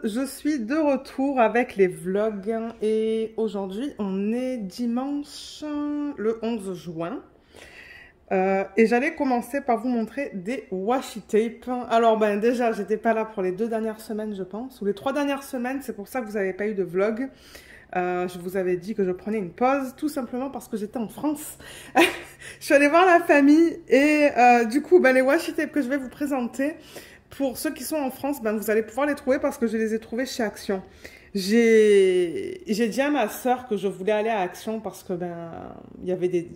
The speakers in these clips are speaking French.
je suis de retour avec les vlogs et aujourd'hui on est dimanche le 11 juin et j'allais commencer par vous montrer des washi tape. Alors ben déjà j'étais pas là pour les 2 dernières semaines je pense, ou les 3 dernières semaines, c'est pour ça que vous n'avez pas eu de vlog. Je vous avais dit que je prenais une pause tout simplement parce que j'étais en France. Je suis allée voir la famille et du coup ben, les washi tape que je vais vous présenter, pour ceux qui sont en France, ben, vous allez pouvoir les trouver parce que je les ai trouvés chez Action. J'ai dit à ma sœur que je voulais aller à Action parce que ben il y avait des...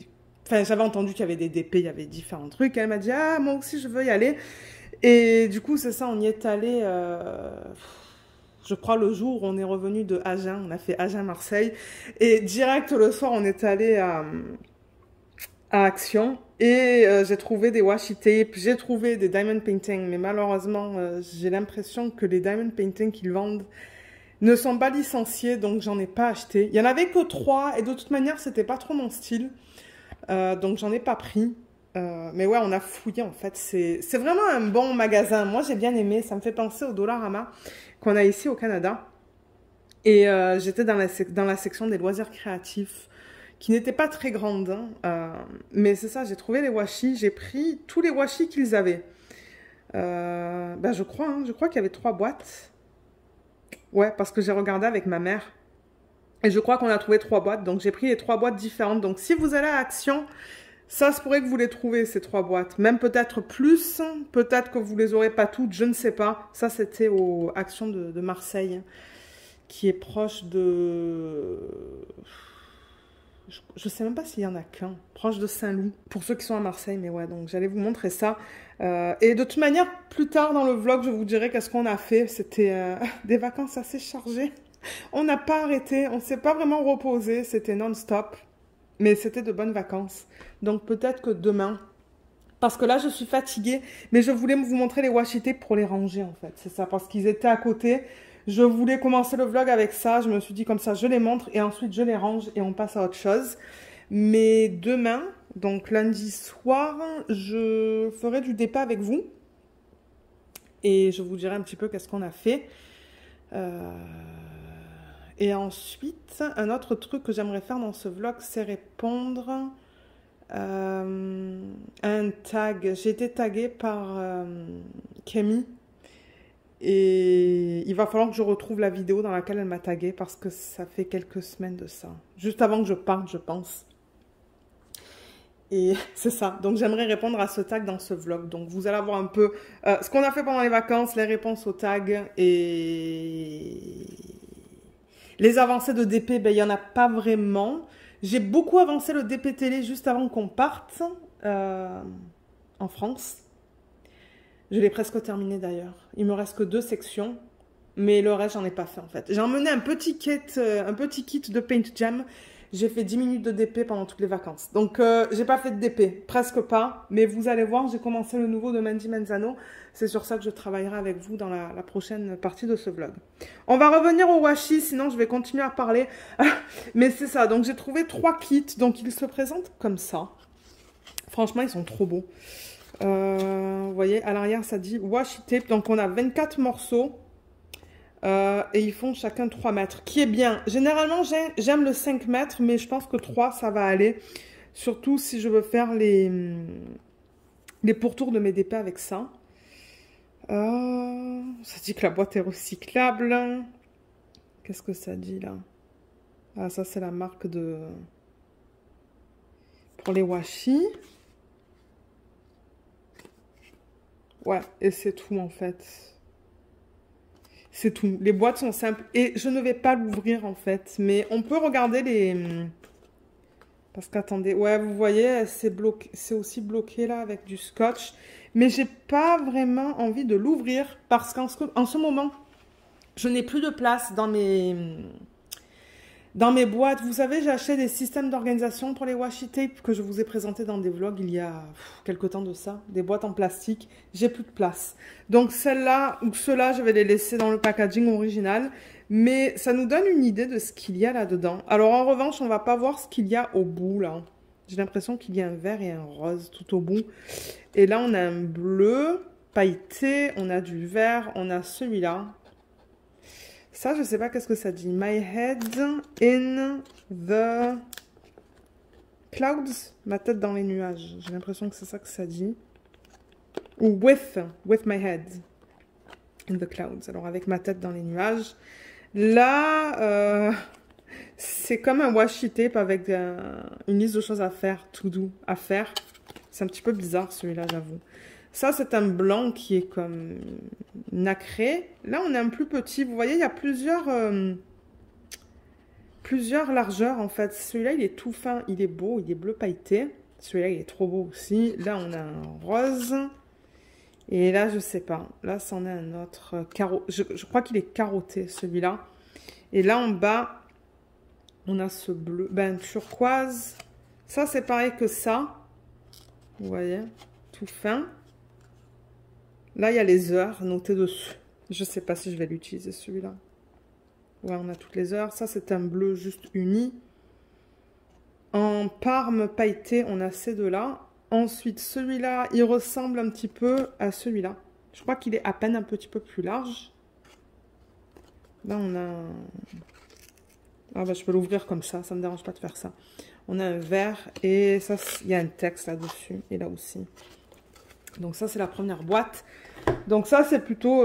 Enfin, j'avais entendu qu'il y avait des DP, il y avait différents trucs. Elle m'a dit, ah, moi aussi, je veux y aller. Et du coup, c'est ça, on y est allé, je crois, le jour où on est revenu de Agen. On a fait Agen-Marseille. Et direct le soir, on est allé à Action. Et j'ai trouvé des washi tape, j'ai trouvé des diamond painting. Mais malheureusement, j'ai l'impression que les diamond painting qu'ils vendent ne sont pas licenciés. Donc, j'en ai pas acheté. Il y en avait que 3. Et de toute manière, c'était pas trop mon style. Donc j'en ai pas pris. Mais ouais, on a fouillé en fait. C'est vraiment un bon magasin. Moi j'ai bien aimé. Ça me fait penser au Dollarama qu'on a ici au Canada. Et j'étais dans la section des loisirs créatifs qui n'était pas très grande. Hein. Mais c'est ça, j'ai trouvé les washi. J'ai pris tous les washi qu'ils avaient. Ben je crois qu'il y avait 3 boîtes. Ouais, parce que j'ai regardé avec ma mère. Et je crois qu'on a trouvé 3 boîtes, donc j'ai pris les 3 boîtes différentes. Donc si vous allez à Action, ça se pourrait que vous les trouvez, ces 3 boîtes. Même peut-être plus, peut-être que vous les aurez pas toutes, je ne sais pas. Ça, c'était au Action de Marseille, qui est proche de... Je sais même pas s'il y en a qu'un, proche de Saint-Loup, pour ceux qui sont à Marseille. Mais ouais, donc j'allais vous montrer ça. Et de toute manière, plus tard dans le vlog, je vous dirai qu'est-ce qu'on a fait. C'était des vacances assez chargées. On n'a pas arrêté, on ne s'est pas vraiment reposé, c'était non-stop, mais c'était de bonnes vacances. Donc peut-être que demain, parce que là je suis fatiguée, mais je voulais vous montrer les washi tape pour les ranger en fait, c'est ça, parce qu'ils étaient à côté. Je voulais commencer le vlog avec ça, je me suis dit comme ça je les montre et ensuite je les range et on passe à autre chose. Mais demain, donc lundi soir, je ferai du dépas avec vous et je vous dirai un petit peu qu'est-ce qu'on a fait. Et ensuite, un autre truc que j'aimerais faire dans ce vlog, c'est répondre à un tag. J'ai été taguée par Camille et il va falloir que je retrouve la vidéo dans laquelle elle m'a taguée parce que ça fait quelques semaines de ça. Juste avant que je parte, je pense. Et c'est ça. Donc j'aimerais répondre à ce tag dans ce vlog. Donc vous allez avoir un peu ce qu'on a fait pendant les vacances, les réponses au tag et... Les avancées de DP, ben, il n'y en a pas vraiment. J'ai beaucoup avancé le DP télé juste avant qu'on parte en France. Je l'ai presque terminé d'ailleurs. Il me reste que 2 sections, mais le reste, j'en ai pas fait en fait. J'ai emmené un petit kit de Paint Jam. J'ai fait 10 minutes de DP pendant toutes les vacances. Donc, j'ai pas fait de DP, presque pas. Mais vous allez voir, j'ai commencé le nouveau de Mandy Manzano. C'est sur ça que je travaillerai avec vous dans la prochaine partie de ce vlog. On va revenir au washi, sinon je vais continuer à parler. Mais c'est ça, donc j'ai trouvé 3 kits. Donc, ils se présentent comme ça. Franchement, ils sont trop beaux. Vous voyez, à l'arrière, ça dit washi tape. Donc, on a 24 morceaux. Et ils font chacun 3 mètres, qui est bien. Généralement, j'aime le 5 mètres, mais je pense que 3, ça va aller. Surtout si je veux faire les pourtours de mes DP avec ça. Ça dit que la boîte est recyclable. Qu'est-ce que ça dit là? Ah, ça, c'est la marque de... pour les washi. Ouais, et c'est tout en fait. C'est tout. Les boîtes sont simples. Et je ne vais pas l'ouvrir, en fait. Mais on peut regarder les... Parce qu'attendez. Ouais, vous voyez, c'est aussi bloqué, là, avec du scotch. Mais j'ai pas vraiment envie de l'ouvrir. Parce qu'en ce moment, je n'ai plus de place dans mes boîtes. Vous savez, j'ai acheté des systèmes d'organisation pour les washi tape que je vous ai présentés dans des vlogs il y a quelque temps de ça. Des boîtes en plastique. J'ai plus de place. Donc celle-là ou ceux-là, je vais les laisser dans le packaging original. Mais ça nous donne une idée de ce qu'il y a là-dedans. Alors en revanche, on va pas voir ce qu'il y a au bout là. J'ai l'impression qu'il y a un vert et un rose tout au bout. Et là, on a un bleu pailleté, on a du vert, on a celui-là. Ça, je sais pas qu'est-ce que ça dit. My head in the clouds. Ma tête dans les nuages. J'ai l'impression que c'est ça que ça dit. Ou with my head in the clouds. Alors, avec ma tête dans les nuages. Là, c'est comme un washi tape avec une liste de choses à faire, to do, à faire. C'est un petit peu bizarre celui-là, j'avoue. Ça, c'est un blanc qui est comme nacré. Là, on est un plus petit. Vous voyez, il y a plusieurs largeurs, en fait. Celui-là, il est tout fin, il est beau, il est bleu pailleté. Celui-là, il est trop beau aussi. Là, on a un rose. Et là, je sais pas. Là, c'en est un autre carreau. Je crois qu'il est carotté, celui-là. Et là, en bas, on a ce bleu, turquoise. Ça, c'est pareil que ça. Vous voyez, tout fin. Là, il y a les heures notées dessus. Je ne sais pas si je vais l'utiliser, celui-là. Ouais, on a toutes les heures. Ça, c'est un bleu juste uni. En parme pailleté, on a ces deux-là. Ensuite, celui-là, il ressemble un petit peu à celui-là. Je crois qu'il est à peine un petit peu plus large. Là, on a... Ah, bah, je peux l'ouvrir comme ça. Ça ne me dérange pas de faire ça. On a un vert et ça, il y a un texte là-dessus. Et là aussi. Donc ça, c'est la première boîte. Donc ça, c'est plutôt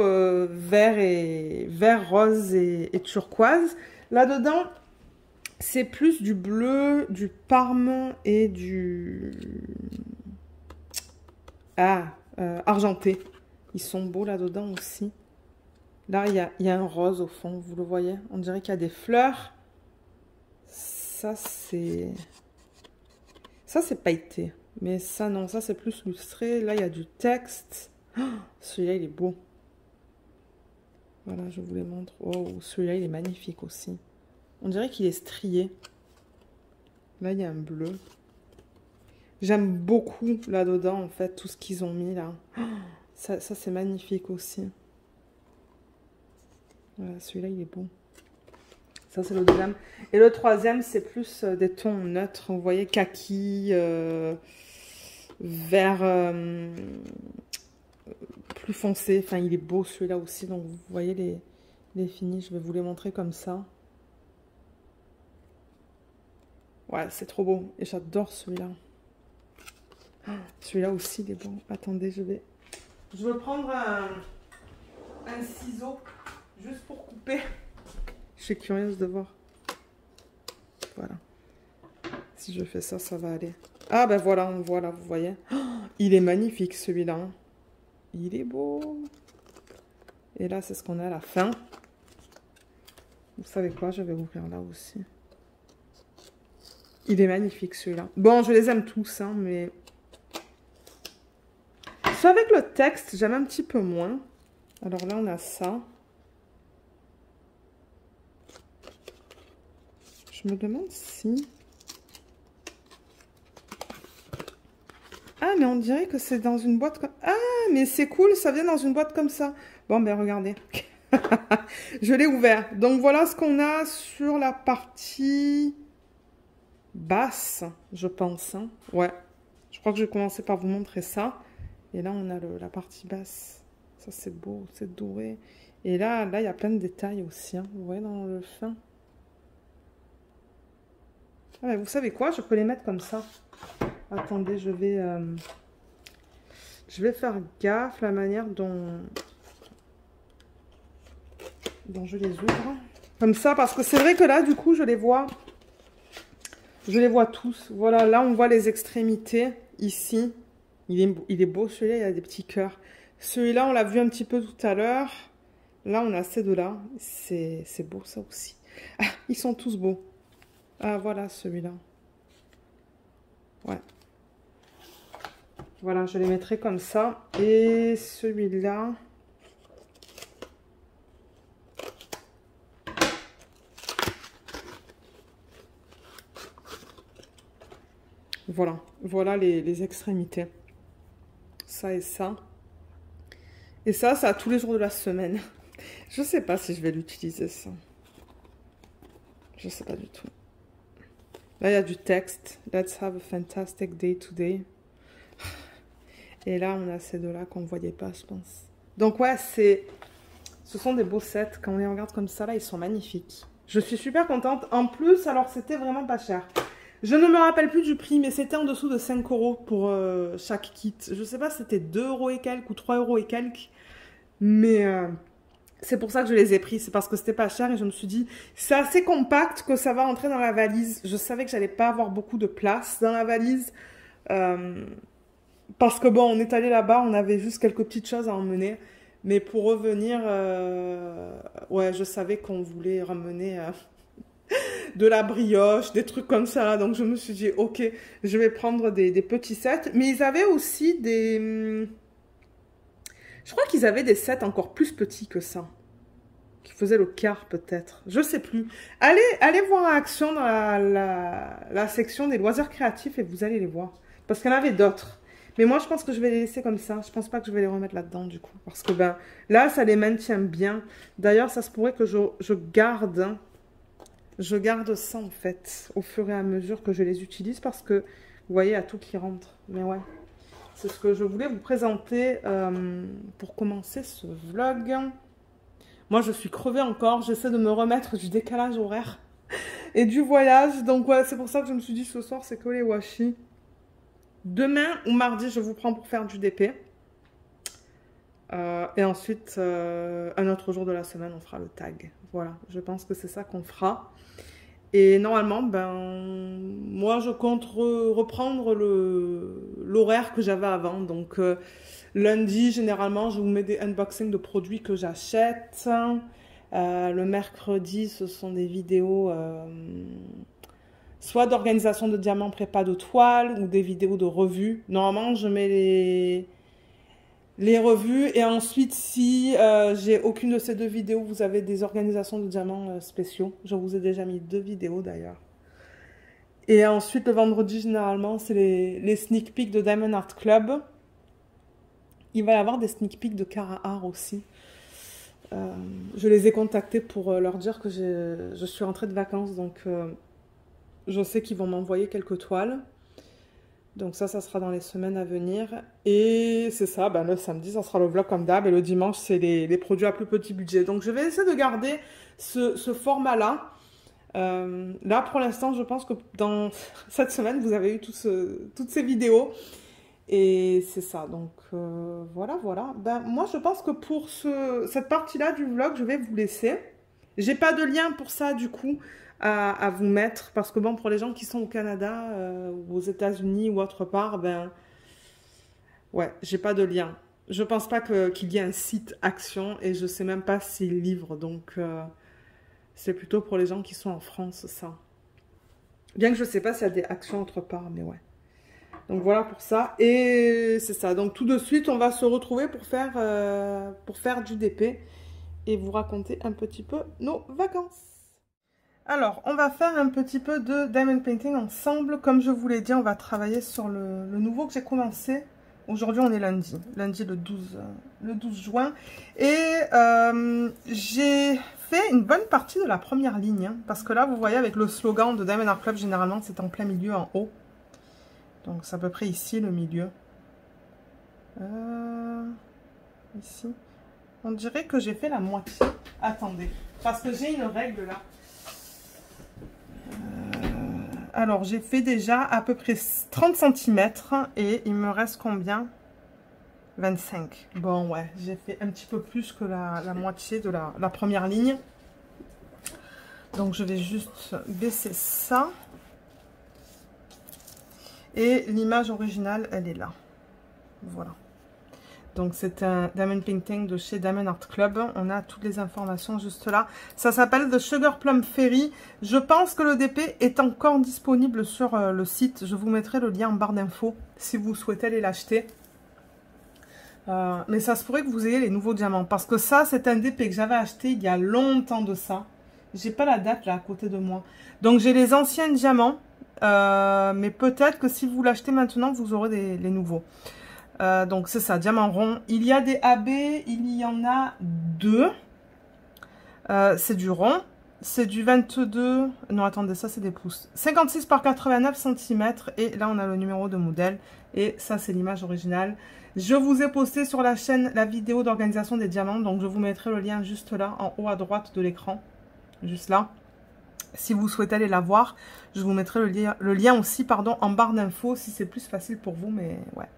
vert, rose et turquoise. Là-dedans, c'est plus du bleu, du parme et du... argenté. Ils sont beaux là-dedans aussi. Là, il y a un rose au fond, vous le voyez. On dirait qu'il y a des fleurs. Ça, c'est pailleté. Mais ça, non, ça, c'est plus lustré. Là, il y a du texte. Oh, celui-là, il est beau. Voilà, je vous les montre. Oh, celui-là, il est magnifique aussi. On dirait qu'il est strié. Là, il y a un bleu. J'aime beaucoup là-dedans, en fait, tout ce qu'ils ont mis là. Oh, ça c'est magnifique aussi. Voilà, celui-là, il est beau. Ça, c'est le deuxième. Et le troisième, c'est plus des tons neutres. Vous voyez, kaki, vert plus foncé. Enfin, il est beau celui-là aussi. Donc, vous voyez les finis. Je vais vous les montrer comme ça. Ouais, c'est trop beau. Et j'adore celui-là. Oh, celui-là aussi, il est beau. Attendez, je vais prendre un ciseau juste pour couper. Je suis curieuse de voir. Voilà. Si je fais ça, ça va aller. Ah ben voilà, voilà, vous voyez. Oh, il est magnifique celui-là. Il est beau. Et là, c'est ce qu'on a à la fin. Vous savez quoi? Je vais ouvrir là aussi. Il est magnifique celui-là. Bon, je les aime tous, hein, mais... Ceux avec le texte, j'aime un petit peu moins. Alors là, on a ça. Je me demande si... Ah, mais on dirait que c'est dans une boîte comme... Ah, mais c'est cool, ça vient dans une boîte comme ça. Bon, ben regardez. Je l'ai ouvert. Donc, voilà ce qu'on a sur la partie basse, je pense. Hein. Ouais. Je crois que je vais commencer par vous montrer ça. Et là, on a la partie basse. Ça, c'est beau, c'est doré. Et là, il y a plein de détails aussi. Hein. Vous voyez dans le fin. Ah, mais vous savez quoi? Je peux les mettre comme ça. Attendez, je vais faire gaffe la manière dont je les ouvre. Comme ça, parce que c'est vrai que là, du coup, je les vois tous. Voilà, là, on voit les extrémités ici. Il est beau, celui-là, il y a des petits cœurs. Celui-là, on l'a vu un petit peu tout à l'heure. Là, on a ces deux-là. C'est beau, ça aussi. Ah, ils sont tous beaux. Ah, voilà, celui-là. Ouais. Voilà, je les mettrai comme ça. Et celui-là... Voilà. Voilà les extrémités. Ça et ça. Et ça à tous les jours de la semaine. Je sais pas si je vais l'utiliser, ça. Je sais pas du tout. Là, il y a du texte. Let's have a fantastic day today. Et là, on a ces deux-là qu'on ne voyait pas, je pense. Donc, ouais, Ce sont des beaux sets. Quand on les regarde comme ça, là, ils sont magnifiques. Je suis super contente. En plus, alors, c'était vraiment pas cher. Je ne me rappelle plus du prix, mais c'était en dessous de 5 € pour chaque kit. Je sais pas si c'était 2 € et quelques ou 3 € et quelques. Mais c'est pour ça que je les ai pris. C'est parce que c'était pas cher et je me suis dit, c'est assez compact que ça va entrer dans la valise. Je savais que j'allais pas avoir beaucoup de place dans la valise. Parce que bon, on est allé là-bas, on avait juste quelques petites choses à emmener. Mais pour revenir, ouais, je savais qu'on voulait ramener de la brioche, des trucs comme ça. Donc je me suis dit, ok, je vais prendre des petits sets. Mais ils avaient aussi des... Je crois qu'ils avaient des sets encore plus petits que ça. Qui faisaient le quart peut-être. Je sais plus. Allez voir en action dans la section des loisirs créatifs et vous allez les voir. Parce qu'il y en avait d'autres. Mais moi, je pense que je vais les laisser comme ça. Je pense pas que je vais les remettre là-dedans, du coup. Parce que, ben, là, ça les maintient bien. D'ailleurs, ça se pourrait que je garde ça, en fait, au fur et à mesure que je les utilise. Parce que, vous voyez, il y a tout qui rentre. Mais ouais, c'est ce que je voulais vous présenter pour commencer ce vlog. Moi, je suis crevée encore. J'essaie de me remettre du décalage horaire et du voyage. Donc, ouais, c'est pour ça que je me suis dit, ce soir, c'est que les washi. Demain ou mardi, je vous prends pour faire du DP. Et ensuite, un autre jour de la semaine, on fera le tag. Voilà, je pense que c'est ça qu'on fera. Et normalement, ben, moi, je compte reprendre l'horaire que j'avais avant. Donc, lundi, généralement, je vous mets des unboxings de produits que j'achète. Le mercredi, ce sont des vidéos... soit d'organisation de diamants prépa de toile ou des vidéos de revues. Normalement, je mets les revues et ensuite, si j'ai aucune de ces deux vidéos, vous avez des organisations de diamants spéciaux. Je vous ai déjà mis 2 vidéos d'ailleurs. Et ensuite, le vendredi, généralement, c'est les sneak peeks de Diamond Art Club. Il va y avoir des sneak peeks de Cara Art aussi. Je les ai contactés pour leur dire que je suis rentrée de vacances, donc... je sais qu'ils vont m'envoyer quelques toiles. Donc ça sera dans les semaines à venir. Et c'est ça, ben le samedi, ça sera le vlog comme d'hab. Et le dimanche, c'est les produits à plus petit budget. Donc je vais essayer de garder ce format-là. Là, pour l'instant, je pense que dans cette semaine, vous avez eu toutes ces vidéos. Et c'est ça. Donc voilà. Ben, moi, je pense que pour cette partie-là du vlog, je vais vous laisser. J'ai pas de lien pour ça, du coup. À vous mettre, parce que bon, pour les gens qui sont au Canada ou aux États-Unis ou autre part, ben ouais, j'ai pas de lien. Je pense pas qu'il y ait un site action et je sais même pas s'ils livrent, donc c'est plutôt pour les gens qui sont en France, ça. Bien que je sais pas s'il y a des actions autre part, mais ouais. Donc voilà pour ça, et c'est ça. Donc tout de suite, on va se retrouver pour faire du DP et vous raconter un petit peu nos vacances. Alors, on va faire un petit peu de diamond painting ensemble. Comme je vous l'ai dit, on va travailler sur le nouveau que j'ai commencé. Aujourd'hui, on est lundi le 12 juin. Et j'ai fait une bonne partie de la première ligne. Hein, parce que là, vous voyez, avec le slogan de Diamond Art Club, généralement, c'est en plein milieu, en haut. Donc, c'est à peu près ici, le milieu. Ici. On dirait que j'ai fait la moitié. Attendez, parce que j'ai une règle là. Alors, j'ai fait déjà à peu près 30 cm et il me reste combien? 25. Bon, ouais, j'ai fait un petit peu plus que la moitié de la première ligne. Donc, je vais juste baisser ça. Et l'image originale, elle est là. Voilà. Donc, c'est un Diamond Painting de chez Diamond Art Club. On a toutes les informations juste là. Ça s'appelle The Sugar Plum Fairy. Je pense que le DP est encore disponible sur le site. Je vous mettrai le lien en barre d'infos si vous souhaitez aller l'acheter. Mais ça se pourrait que vous ayez les nouveaux diamants. Parce que ça, c'est un DP que j'avais acheté il y a longtemps de ça. J'ai pas la date là à côté de moi. Donc, j'ai les anciens diamants. Mais peut-être que si vous l'achetez maintenant, vous aurez les nouveaux. Donc c'est ça, diamant rond. Il y a des AB, il y en a 2. C'est du rond. c'est du 22... Non, attendez, ça c'est des pouces. 56 par 89 cm. Et là, on a le numéro de modèle. Et ça, c'est l'image originale. Je vous ai posté sur la chaîne la vidéo d'organisation des diamants. Donc, je vous mettrai le lien juste là, en haut à droite de l'écran. Juste là. Si vous souhaitez aller la voir, je vous mettrai le lien aussi, pardon, en barre d'infos, si c'est plus facile pour vous, mais ouais.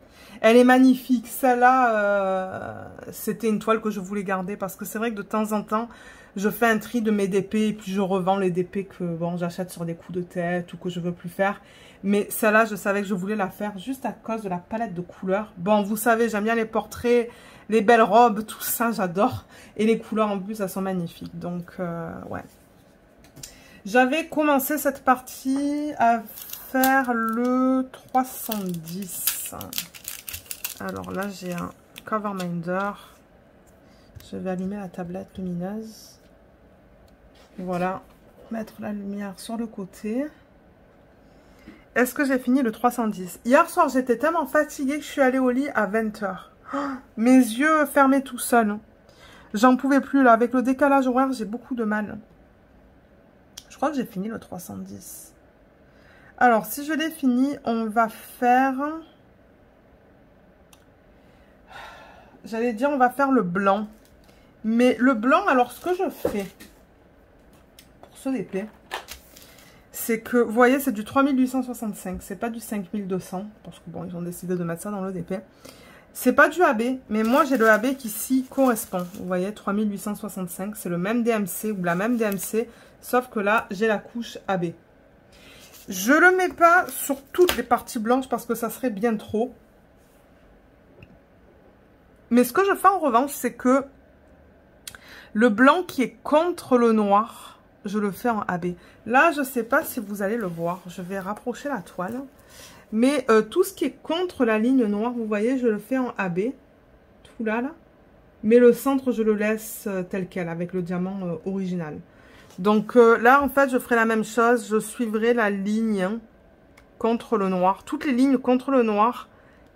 Elle est magnifique. Celle-là, c'était une toile que je voulais garder parce que c'est vrai que de temps en temps, je fais un tri de mes DP et puis je revends les DP que bon, j'achète sur des coups de tête ou que je veux plus faire. Mais celle-là, je savais que je voulais la faire juste à cause de la palette de couleurs. Bon, vous savez, j'aime bien les portraits, les belles robes, tout ça, j'adore. Et les couleurs en plus, elles sont magnifiques. Donc, ouais. J'avais commencé cette partie à faire le 310. Alors là, j'ai un cover minder. Je vais allumer la tablette lumineuse. Voilà. Mettre la lumière sur le côté. Est-ce que j'ai fini le 310? Hier soir, j'étais tellement fatiguée que je suis allée au lit à 20 h. Oh, mes yeux fermés tout seuls. J'en pouvais plus là. Avec le décalage horaire, j'ai beaucoup de mal. Je crois que j'ai fini le 310. Alors, si je l'ai fini, on va faire... J'allais dire, on va faire le blanc. Mais le blanc, alors, ce que je fais pour ce DP, c'est que, vous voyez, c'est du 3865. C'est pas du 5200. Parce que, bon, ils ont décidé de mettre ça dans le DP. C'est pas du AB, mais moi, j'ai le AB qui s'y correspond. Vous voyez, 3865. C'est le même DMC ou la même DMC. Sauf que là, j'ai la couche AB. Je ne le mets pas sur toutes les parties blanches parce que ça serait bien trop. Mais ce que je fais en revanche, c'est que le blanc qui est contre le noir, je le fais en AB. Là, je ne sais pas si vous allez le voir. Je vais rapprocher la toile. Mais tout ce qui est contre la ligne noire, vous voyez, je le fais en AB. Tout là, là. Mais le centre, je le laisse tel quel, avec le diamant original. Donc là, en fait, je ferai la même chose. Je suivrai la ligne contre le noir. Toutes les lignes contre le noir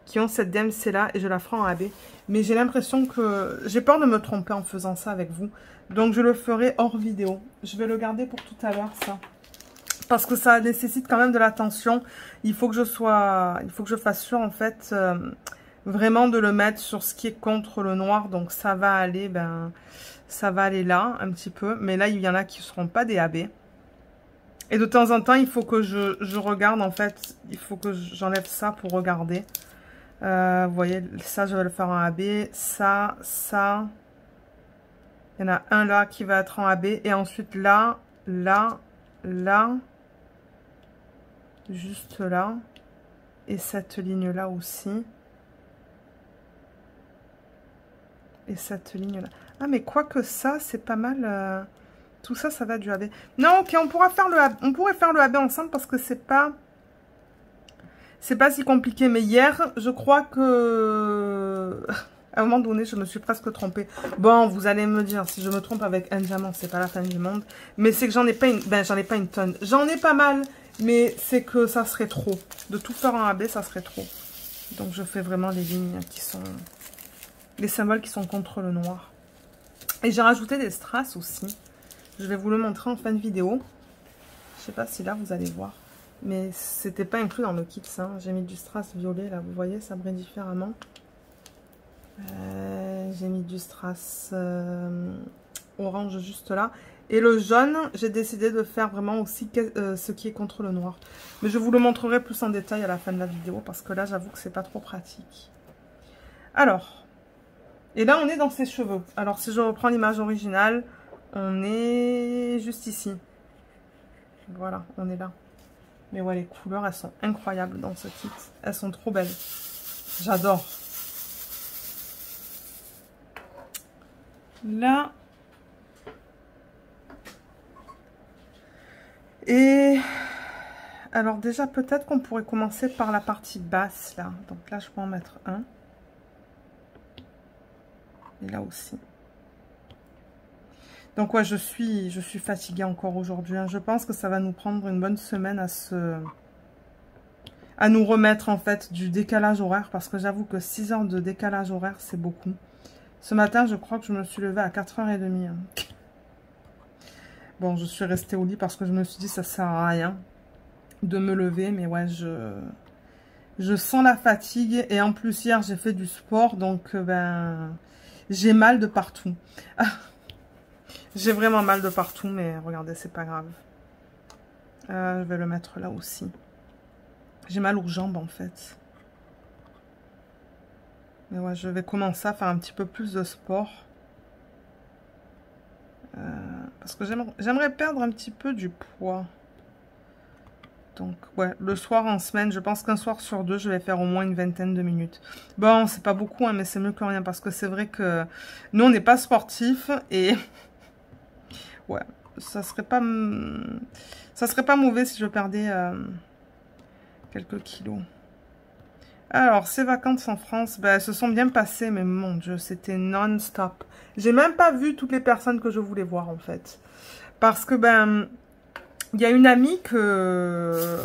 qui ont cette DMC-là. Et je la ferai en AB. Mais j'ai l'impression que... J'ai peur de me tromper en faisant ça avec vous. Donc, je le ferai hors vidéo. Je vais le garder pour tout à l'heure, ça. Parce que ça nécessite quand même de l'attention. Il faut que je fasse sûr, en fait, vraiment de le mettre sur ce qui est contre le noir. Donc, ça va aller... Ça va aller là, un petit peu. Mais là, il y en a qui ne seront pas des AB. Et de temps en temps, il faut que je regarde, en fait. Il faut que j'enlève ça pour regarder. Vous voyez, ça, je vais le faire en AB. Ça. Il y en a un là qui va être en AB. Et ensuite, là. Juste là. Et cette ligne-là aussi. Et cette ligne-là. Ah, mais quoique ça, c'est pas mal. Tout ça, ça va du AB. Non, ok, on pourrait faire le AB ensemble parce que c'est pas si compliqué. Mais hier, je crois que... À un moment donné, je me suis presque trompée. Bon, vous allez me dire, si je me trompe avec un diamant, c'est pas la fin du monde. Mais c'est que j'en ai pas une... j'en ai pas une tonne. J'en ai pas mal, mais c'est que ça serait trop. De tout faire en AB, ça serait trop. Donc, je fais vraiment les lignes qui sont... Les symboles qui sont contre le noir. Et j'ai rajouté des strass aussi. Je vais vous le montrer en fin de vidéo. Je sais pas si là vous allez voir. Mais c'était pas inclus dans le kit ça. J'ai mis du strass violet là. Vous voyez, ça brille différemment. J'ai mis du strass orange juste là. Et le jaune, j'ai décidé de faire vraiment aussi ce qui est contre le noir. Mais je vous le montrerai plus en détail à la fin de la vidéo. Parce que là, j'avoue que c'est pas trop pratique. Alors... Et là, on est dans ses cheveux. Alors, si je reprends l'image originale, on est juste ici. Voilà, on est là. Mais ouais, les couleurs, elles sont incroyables dans ce kit. Elles sont trop belles. J'adore. Là. Et... Alors déjà, peut-être qu'on pourrait commencer par la partie basse, là. Donc là, je peux en mettre un. Et là aussi. Donc ouais, je suis fatiguée encore aujourd'hui. Hein. Je pense que ça va nous prendre une bonne semaine à nous remettre en fait du décalage horaire. Parce que j'avoue que 6 heures de décalage horaire, c'est beaucoup. Ce matin, je crois que je me suis levée à 4h30. Hein. Bon, je suis restée au lit parce que je me suis dit ça sert à rien de me lever. Mais ouais, je sens la fatigue. Et en plus, hier, j'ai fait du sport. Donc, ben, j'ai mal de partout. J'ai vraiment mal de partout. Mais regardez, c'est pas grave. Je vais le mettre là aussi. J'ai mal aux jambes, en fait. Mais ouais, je vais commencer à faire un petit peu plus de sport. Parce que j'aimerais perdre un petit peu du poids. Donc, ouais, le soir en semaine, je pense qu'un soir sur deux, je vais faire au moins une vingtaine de minutes. Bon, c'est pas beaucoup, hein, mais c'est mieux que rien. Parce que c'est vrai que nous, on n'est pas sportifs. Et ouais, ça serait pas mauvais si je perdais quelques kilos. Alors, ces vacances en France, ben, elles se sont bien passées, mais mon Dieu, c'était non-stop. J'ai même pas vu toutes les personnes que je voulais voir, en fait. Parce que, ben, il y a une amie que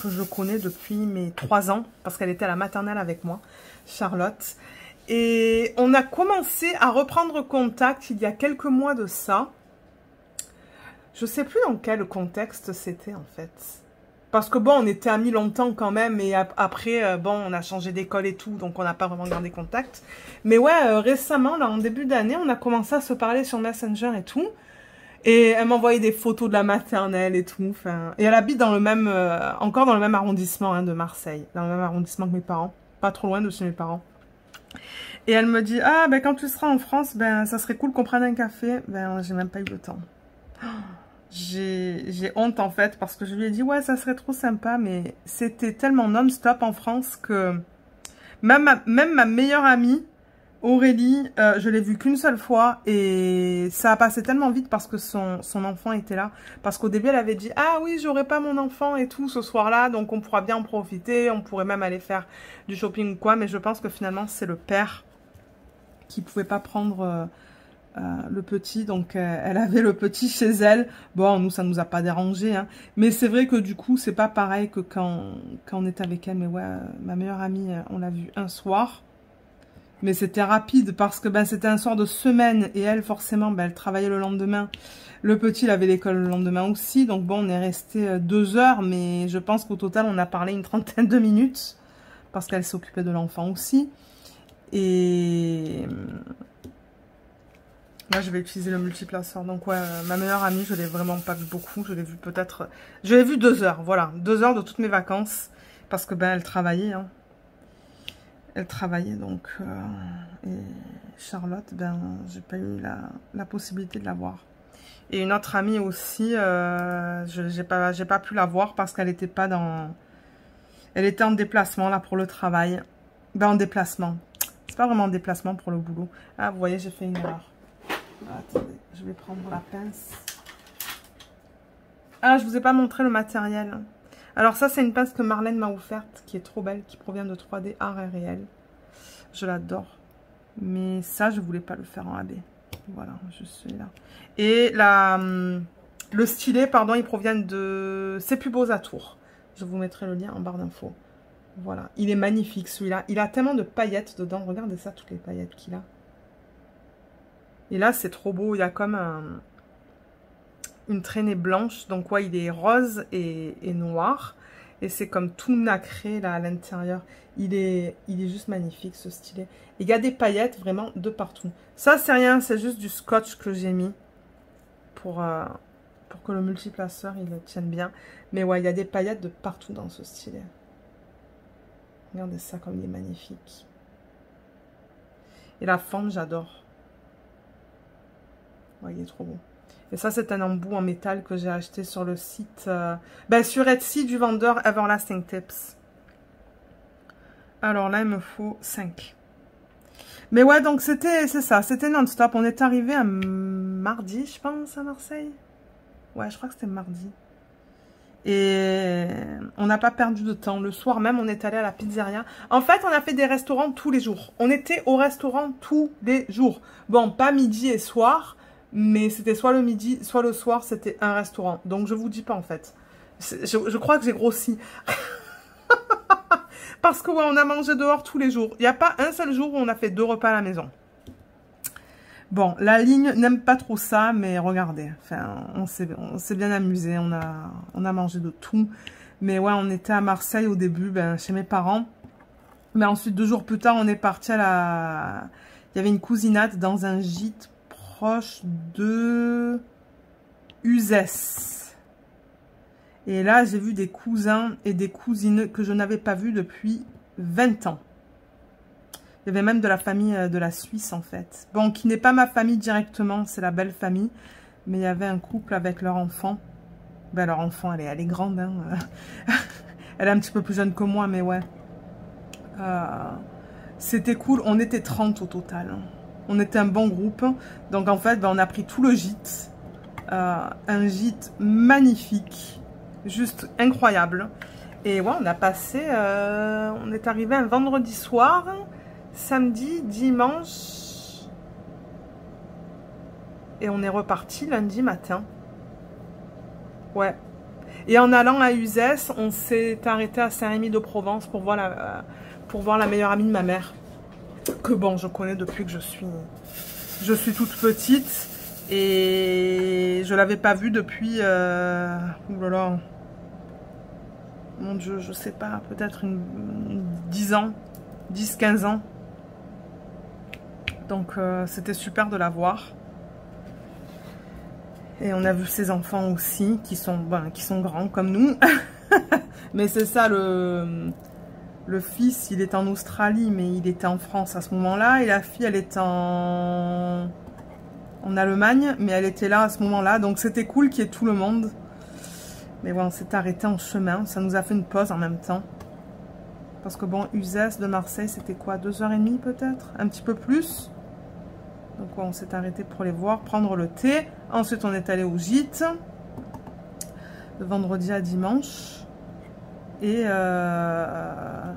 je connais depuis mes 3 ans, parce qu'elle était à la maternelle avec moi, Charlotte. Et on a commencé à reprendre contact il y a quelques mois de ça. Je sais plus dans quel contexte c'était, en fait. Parce que bon, on était amis longtemps quand même, et après, bon, on a changé d'école et tout, donc on n'a pas vraiment gardé contact. Mais ouais, récemment, là, en début d'année, on a commencé à se parler sur Messenger et tout. Et elle m'envoyait des photos de la maternelle et tout. Enfin, et elle habite dans le même, encore dans le même arrondissement hein, de Marseille, dans le même arrondissement que mes parents, pas trop loin de chez mes parents. Et elle me dit, ah, ben quand tu seras en France, ben ça serait cool qu'on prenne un café. Ben, j'ai même pas eu le temps. J'ai honte en fait parce que je lui ai dit ouais ça serait trop sympa mais c'était tellement non-stop en France que même ma meilleure amie Aurélie, je l'ai vue qu'une seule fois et ça a passé tellement vite parce que son enfant était là. Parce qu'au début elle avait dit ah oui j'aurai pas mon enfant et tout ce soir-là donc on pourra bien en profiter, on pourrait même aller faire du shopping ou quoi mais je pense que finalement c'est le père qui pouvait pas prendre... le petit, donc elle avait le petit chez elle. Bon, nous, ça nous a pas dérangé, hein. Mais c'est vrai que du coup, c'est pas pareil que quand on est avec elle. Mais ouais, ma meilleure amie, on l'a vue un soir. Mais c'était rapide parce que ben c'était un soir de semaine et elle, forcément, ben, elle travaillait le lendemain. Le petit, il avait l'école le lendemain aussi. Donc bon, on est resté 2 heures, mais je pense qu'au total, on a parlé une trentaine de minutes parce qu'elle s'occupait de l'enfant aussi. Et... Là, je vais utiliser le multiplaceur. Donc, ouais, ma meilleure amie, je l'ai vraiment pas vu beaucoup. Je l'ai vu peut-être... Je l'ai vu 2 heures, voilà. 2 heures de toutes mes vacances. Parce que, ben, elle travaillait, hein. Elle travaillait, donc... et Charlotte, ben, j'ai pas eu la possibilité de la voir. Et une autre amie aussi, j'ai pas pu la voir parce qu'elle était pas dans... Elle était en déplacement, là, pour le travail. Ben, en déplacement. C'est pas vraiment en déplacement pour le boulot. Ah, vous voyez, j'ai fait une erreur. Attendez, je vais prendre la pince. Ah, je vous ai pas montré le matériel. Alors ça, c'est une pince que Marlène m'a offerte, qui est trop belle, qui provient de 3D Art et Réel. Je l'adore. Mais ça, je voulais pas le faire en AB. Voilà, je suis là. Et le stylet, pardon, il provient de C'est plus beaux à Tours. Je vous mettrai le lien en barre d'infos. Voilà, il est magnifique celui-là. Il a tellement de paillettes dedans. Regardez ça, toutes les paillettes qu'il a. Et là, c'est trop beau. Il y a comme une traînée blanche. Donc, ouais, il est rose et noir. Et c'est comme tout nacré, là, à l'intérieur. Il est juste magnifique, ce stylet. Il y a des paillettes vraiment de partout. Ça, c'est rien. C'est juste du scotch que j'ai mis pour que le multiplaceur, il le tienne bien. Mais ouais, il y a des paillettes de partout dans ce stylet. Regardez ça, comme il est magnifique. Et la forme, j'adore. Ouais, il est trop beau. Et ça, c'est un embout en métal que j'ai acheté sur le site... sur Etsy du vendeur Everlasting Tips. Alors là, il me faut 5. Mais ouais, donc c'est ça. C'était non-stop. On est arrivé un mardi, je pense, à Marseille. Ouais, je crois que c'était mardi. Et on n'a pas perdu de temps. Le soir même, on est allé à la pizzeria. En fait, on a fait des restaurants tous les jours. On était au restaurant tous les jours. Bon, pas midi et soir... Mais c'était soit le midi, soit le soir, c'était un restaurant. Donc, je vous dis pas, en fait. Je crois que j'ai grossi. Parce que, ouais, on a mangé dehors tous les jours. Il n'y a pas un seul jour où on a fait 2 repas à la maison. Bon, la ligne n'aime pas trop ça, mais regardez, enfin, on s'est bien amusé, on a mangé de tout. Mais ouais, on était à Marseille au début, ben, chez mes parents. Mais ensuite, 2 jours plus tard, on est parti à la... Il y avait une cousinate dans un gîte proche de Uzès. Et là, j'ai vu des cousins et des cousines que je n'avais pas vus depuis 20 ans. Il y avait même de la famille de la Suisse, en fait. Bon, qui n'est pas ma famille directement, c'est la belle famille. Mais il y avait un couple avec leur enfant. Ben, leur enfant, elle est grande, hein. Elle est un petit peu plus jeune que moi, mais ouais. C'était cool. On était 30 au total. On était un bon groupe. Donc, en fait, ben, on a pris tout le gîte. Un gîte magnifique. Juste incroyable. Et ouais, on a passé... on est arrivé un vendredi soir... Samedi, dimanche, et on est reparti lundi matin. Ouais. Et en allant à Uzès, on s'est arrêté à Saint-Rémy-de-Provence pour voir la meilleure amie de ma mère. Que bon, je connais depuis que je suis toute petite. Et je l'avais pas vue depuis... Ouh là là. Mon Dieu, je sais pas, peut-être 10 ans. 10-15 ans. Donc c'était super de la voir. Et on a vu ses enfants aussi, qui sont grands comme nous. Mais c'est ça, le fils, il est en Australie, mais il était en France à ce moment-là. Et la fille, elle est en Allemagne, mais elle était là à ce moment-là. Donc c'était cool qu'il y ait tout le monde. Mais bon, on s'est arrêté en chemin. Ça nous a fait une pause en même temps. Parce que bon, Uzès de Marseille, c'était quoi, 2h30 peut-être? Un petit peu plus. Donc ouais, on s'est arrêté pour les voir, prendre le thé. Ensuite, on est allé au gîte. De vendredi à dimanche. Et à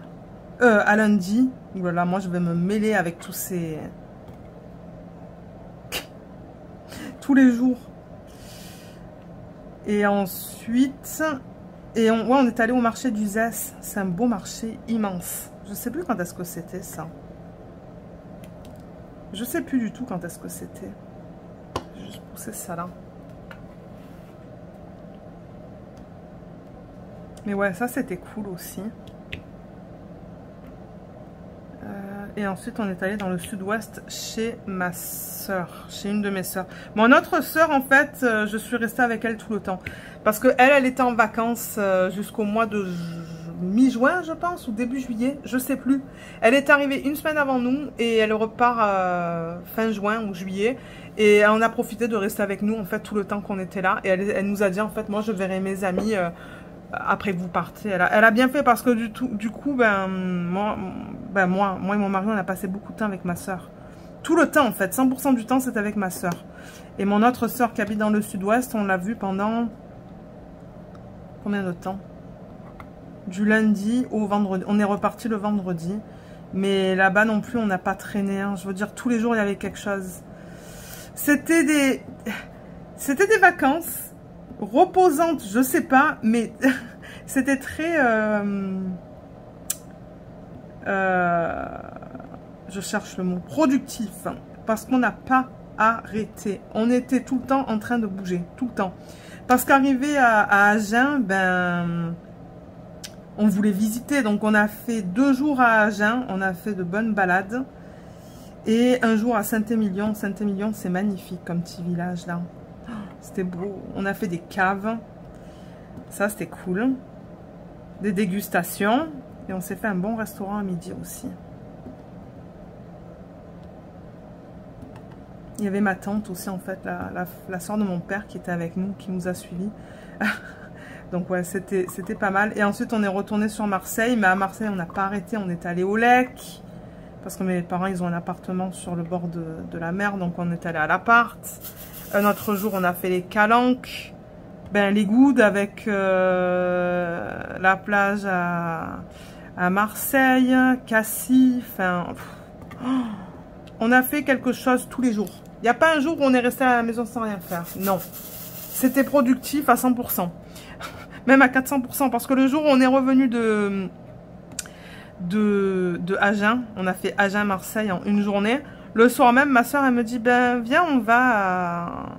lundi. Voilà, moi je vais me mêler avec tous ces... tous les jours. Et ensuite... Et on est allé au marché d'Uzès. C'est un beau marché immense. Je sais plus quand est-ce que c'était ça. Je sais plus du tout quand est-ce que c'était. J'ai juste poussé ça là. Mais ouais, ça c'était cool aussi. Et ensuite on est allé dans le sud-ouest chez ma soeur. Chez une de mes soeurs. Mon autre soeur en fait, je suis restée avec elle tout le temps. Parce que elle était en vacances jusqu'au mois de mi-juin, je pense, ou début juillet, je sais plus. Elle est arrivée une semaine avant nous et elle repart fin juin ou juillet. Et on a profité de rester avec nous en fait tout le temps qu'on était là. Et elle nous a dit en fait, moi je verrai mes amis après que vous partez. Elle a bien fait parce que du coup, moi et mon mari, on a passé beaucoup de temps avec ma soeur. Tout le temps en fait, 100% du temps c'est avec ma soeur. Et mon autre soeur qui habite dans le sud-ouest, on l'a vue pendant... Combien de temps? Du lundi au vendredi. On est reparti le vendredi. Mais là-bas non plus, on n'a pas traîné. Hein. Je veux dire, tous les jours, il y avait quelque chose. C'était des vacances reposantes, je sais pas. Mais c'était très... je cherche le mot. Productif. Hein, parce qu'on n'a pas arrêté. On était tout le temps en train de bouger. Tout le temps. Parce qu'arrivé à Agen, on voulait visiter. Donc, on a fait 2 jours à Agen. On a fait de bonnes balades. Et un jour à Saint-Émilion. Saint-Émilion, c'est magnifique comme petit village, là. C'était beau. On a fait des caves. Ça, c'était cool. Des dégustations. Et on s'est fait un bon restaurant à midi aussi. Il y avait ma tante aussi, en fait, la soeur de mon père qui était avec nous, qui nous a suivis. Donc ouais, c'était pas mal. Et ensuite, on est retourné sur Marseille. Mais à Marseille, on n'a pas arrêté. On est allé au Lec. Parce que mes parents, ils ont un appartement sur le bord de la mer. Donc on est allé à l'appart. Un autre jour, on a fait les Calanques. Les Goudes avec la plage à Marseille. Cassis. Enfin... On a fait quelque chose tous les jours. Il n'y a pas un jour où on est resté à la maison sans rien faire. Non. C'était productif à 100%. Même à 400%. Parce que le jour où on est revenu de Agen, on a fait Agen-Marseille en une journée. Le soir même, ma soeur, elle me dit, ben, viens, on va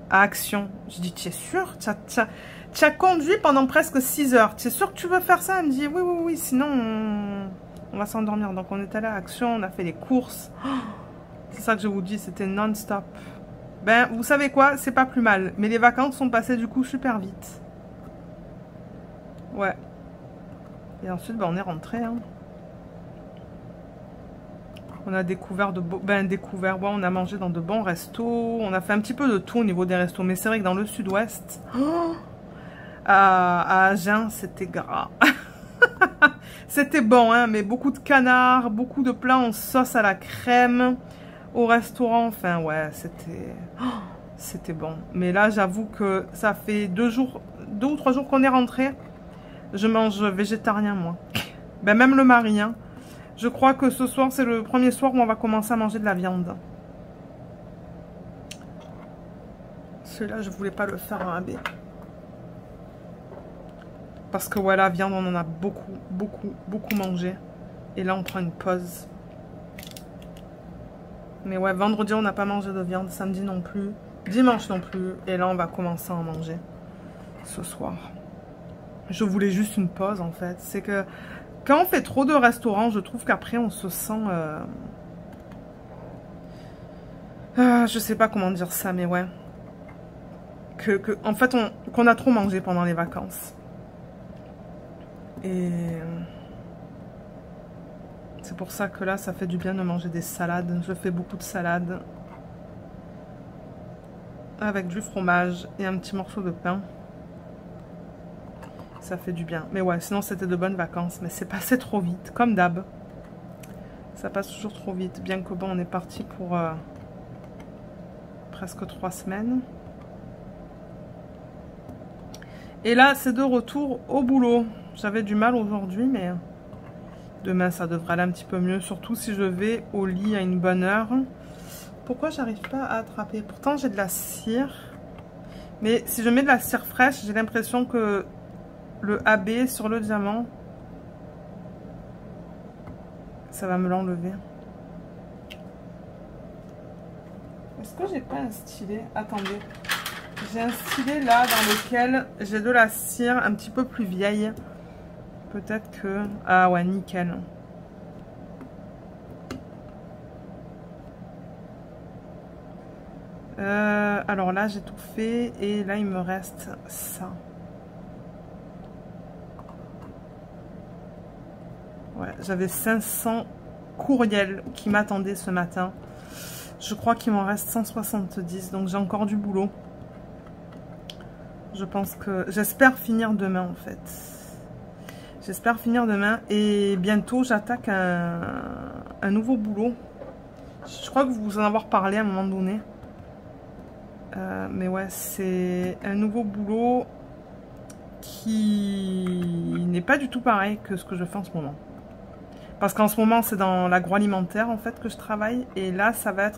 à Action. Je dis, tu es sûr? Tu as conduit pendant presque 6 heures. Tu es sûr que tu veux faire ça? Elle me dit, oui, oui, oui, sinon, on va s'endormir. Donc, on est allé à Action, on a fait les courses. Oh, c'est ça que je vous dis, c'était non-stop. Ben, vous savez quoi? C'est pas plus mal. Mais les vacances sont passées, du coup, super vite. Ouais. Et ensuite, ben, on est rentré, hein. On a découvert ouais, on a mangé dans de bons restos. On a fait un petit peu de tout au niveau des restos. Mais c'est vrai que dans le sud-ouest, oh, à Agen, c'était gras. C'était bon, hein, mais beaucoup de canards, beaucoup de plats en sauce à la crème. Au restaurant, enfin, ouais, c'était bon. Mais là, j'avoue que ça fait 2 ou 3 jours qu'on est rentré. Je mange végétarien, moi. Ben, même le mari, hein. Je crois que ce soir, c'est le premier soir où on va commencer à manger de la viande. Celui-là, je voulais pas le faire en AB. Parce que, ouais, la viande, on en a beaucoup mangé. Et là, on prend une pause. Mais ouais, vendredi, on n'a pas mangé de viande. Samedi non plus. Dimanche non plus. Et là, on va commencer à en manger ce soir. Je voulais juste une pause, en fait. C'est que... Quand on fait trop de restaurants, je trouve qu'après on se sent... je sais pas comment dire ça, mais ouais. En fait, qu'on a trop mangé pendant les vacances. Et... c'est pour ça que là, ça fait du bien de manger des salades. Je fais beaucoup de salades. Avec du fromage et un petit morceau de pain. Ça fait du bien. Mais ouais, sinon c'était de bonnes vacances. Mais c'est passé trop vite, comme d'hab. Ça passe toujours trop vite. Bien que bon, on est parti pour presque 3 semaines. Et là, c'est de retour au boulot. J'avais du mal aujourd'hui, mais demain, ça devrait aller un petit peu mieux. Surtout si je vais au lit à une bonne heure. Pourquoi j'arrive pas à attraper? Pourtant, j'ai de la cire. Mais si je mets de la cire fraîche, j'ai l'impression que le AB sur le diamant, ça va me l'enlever. Est-ce que j'ai pas un stylet? Attendez. J'ai un stylet là dans lequel j'ai de la cire un petit peu plus vieille. Peut-être que... ah ouais, nickel. Alors là, j'ai tout fait. Et là, il me reste ça. Ouais, j'avais 500 courriels qui m'attendaient ce matin. Je crois qu'il m'en reste 170. Donc, j'ai encore du boulot. Je pense que... j'espère finir demain, en fait. J'espère finir demain. Et bientôt, j'attaque un nouveau boulot. Je crois que vous en avez parlé à un moment donné. Mais ouais, c'est un nouveau boulot qui n'est pas du tout pareil que ce que je fais en ce moment. Parce qu'en ce moment, c'est dans l'agroalimentaire, en fait, que je travaille. Et là, ça va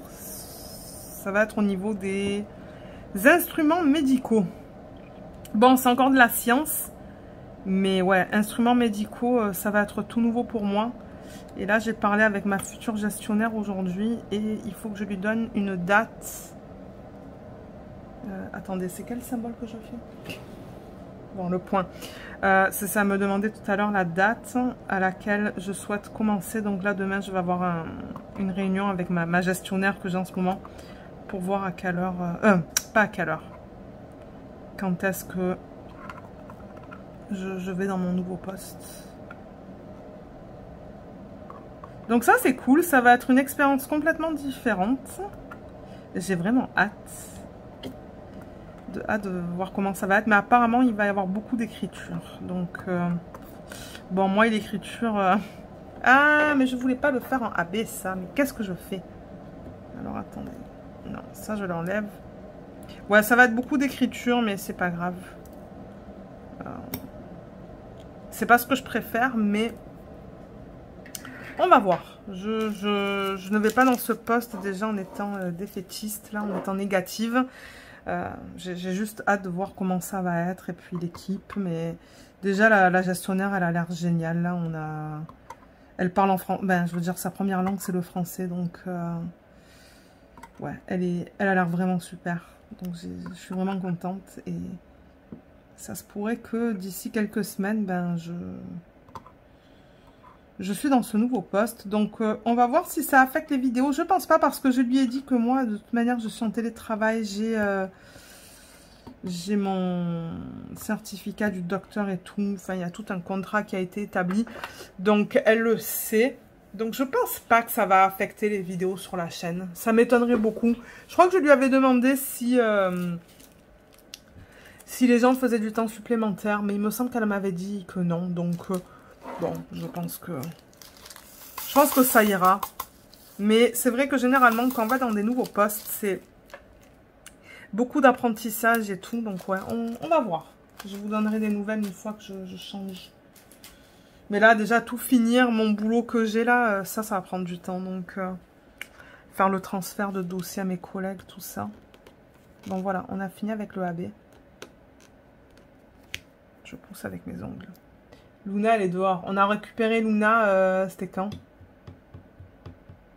être au niveau des instruments médicaux. Bon, c'est encore de la science. Mais ouais, instruments médicaux, ça va être tout nouveau pour moi. Et là, j'ai parlé avec ma future gestionnaire aujourd'hui. Et il faut que je lui donne une date. Attendez, c'est quel symbole que je fais? Bon, le point. Ça me demandait tout à l'heure la date à laquelle je souhaite commencer. Donc là, demain, je vais avoir une réunion avec ma gestionnaire que j'ai en ce moment pour voir à quelle heure... pas à quelle heure. Quand est-ce que je vais dans mon nouveau poste. Donc ça, c'est cool. Ça va être une expérience complètement différente. J'ai vraiment hâte. De voir comment ça va être. Mais apparemment, il va y avoir beaucoup d'écriture. Donc, bon, moi, l'écriture... ah, mais je voulais pas le faire en AB, ça. Mais qu'est-ce que je fais? Alors, attendez. Non, ça, je l'enlève. Ouais, ça va être beaucoup d'écriture, mais c'est pas grave. C'est pas ce que je préfère, mais... on va voir. Je ne vais pas dans ce poste déjà en étant défaitiste, là, en étant négative. J'ai juste hâte de voir comment ça va être et puis l'équipe, mais déjà la gestionnaire elle a l'air géniale. Là elle parle en français, ben je veux dire sa première langue c'est le français, donc ouais, elle a l'air vraiment super. Donc je suis vraiment contente. Et ça se pourrait que d'ici quelques semaines, ben je suis dans ce nouveau poste. Donc on va voir si ça affecte les vidéos. Je pense pas, parce que je lui ai dit que moi, de toute manière, je suis en télétravail. J'ai mon certificat du docteur et tout. Enfin, il y a tout un contrat qui a été établi. Donc, elle le sait. Donc, je pense pas que ça va affecter les vidéos sur la chaîne. Ça m'étonnerait beaucoup. Je crois que je lui avais demandé si les gens faisaient du temps supplémentaire. Mais il me semble qu'elle m'avait dit que non. Donc, bon, je pense que ça ira. Mais c'est vrai que généralement, quand on va dans des nouveaux postes, c'est beaucoup d'apprentissage et tout, donc ouais, on va voir. Je vous donnerai des nouvelles une fois que je change. Mais là, déjà, tout finir, mon boulot que j'ai là, ça va prendre du temps. Donc, faire le transfert de dossiers à mes collègues, tout ça. Donc voilà, on a fini avec le AB. Je pousse avec mes ongles. Luna, elle est dehors. On a récupéré Luna, c'était quand?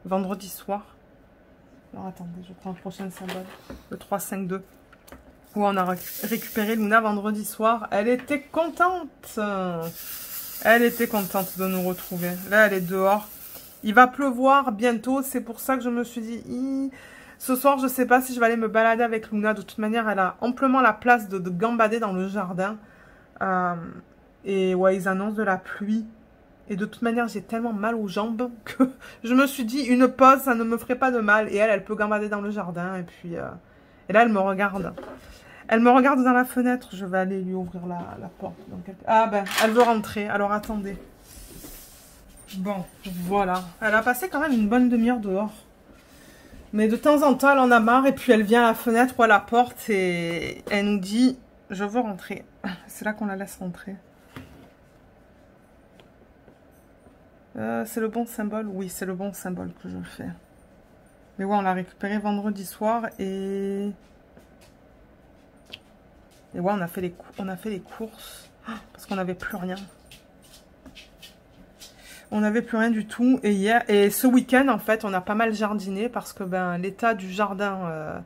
Vendredi soir. Alors attendez, je prends le prochain symbole. Le 3-5-2. Ouais, on a récupéré Luna vendredi soir. Elle était contente. Elle était contente de nous retrouver. Là, elle est dehors. Il va pleuvoir bientôt. C'est pour ça que je me suis dit... Ce soir, je ne sais pas si je vais aller me balader avec Luna. De toute manière, elle a amplement la place de gambader dans le jardin. Et ouais, ils annoncent de la pluie. Et de toute manière, j'ai tellement mal aux jambes que je me suis dit, une pause, ça ne me ferait pas de mal. Et elle peut gambader dans le jardin. Et puis, et là, elle me regarde. Elle me regarde dans la fenêtre. Je vais aller lui ouvrir la porte. Donc, ah ben, elle veut rentrer. Alors, attendez. Bon, voilà. Elle a passé quand même une bonne demi-heure dehors. Mais de temps en temps, elle en a marre. Et puis, elle vient à la fenêtre ou à la porte. Et elle nous dit, je veux rentrer. C'est là qu'on la laisse rentrer. C'est le bon symbole? Oui, c'est le bon symbole que je fais. Mais ouais, on l'a récupéré vendredi soir et ouais, on a fait les courses parce qu'on n'avait plus rien. On n'avait plus rien du tout. Et ce week-end, en fait, on a pas mal jardiné parce que ben l'état du jardin...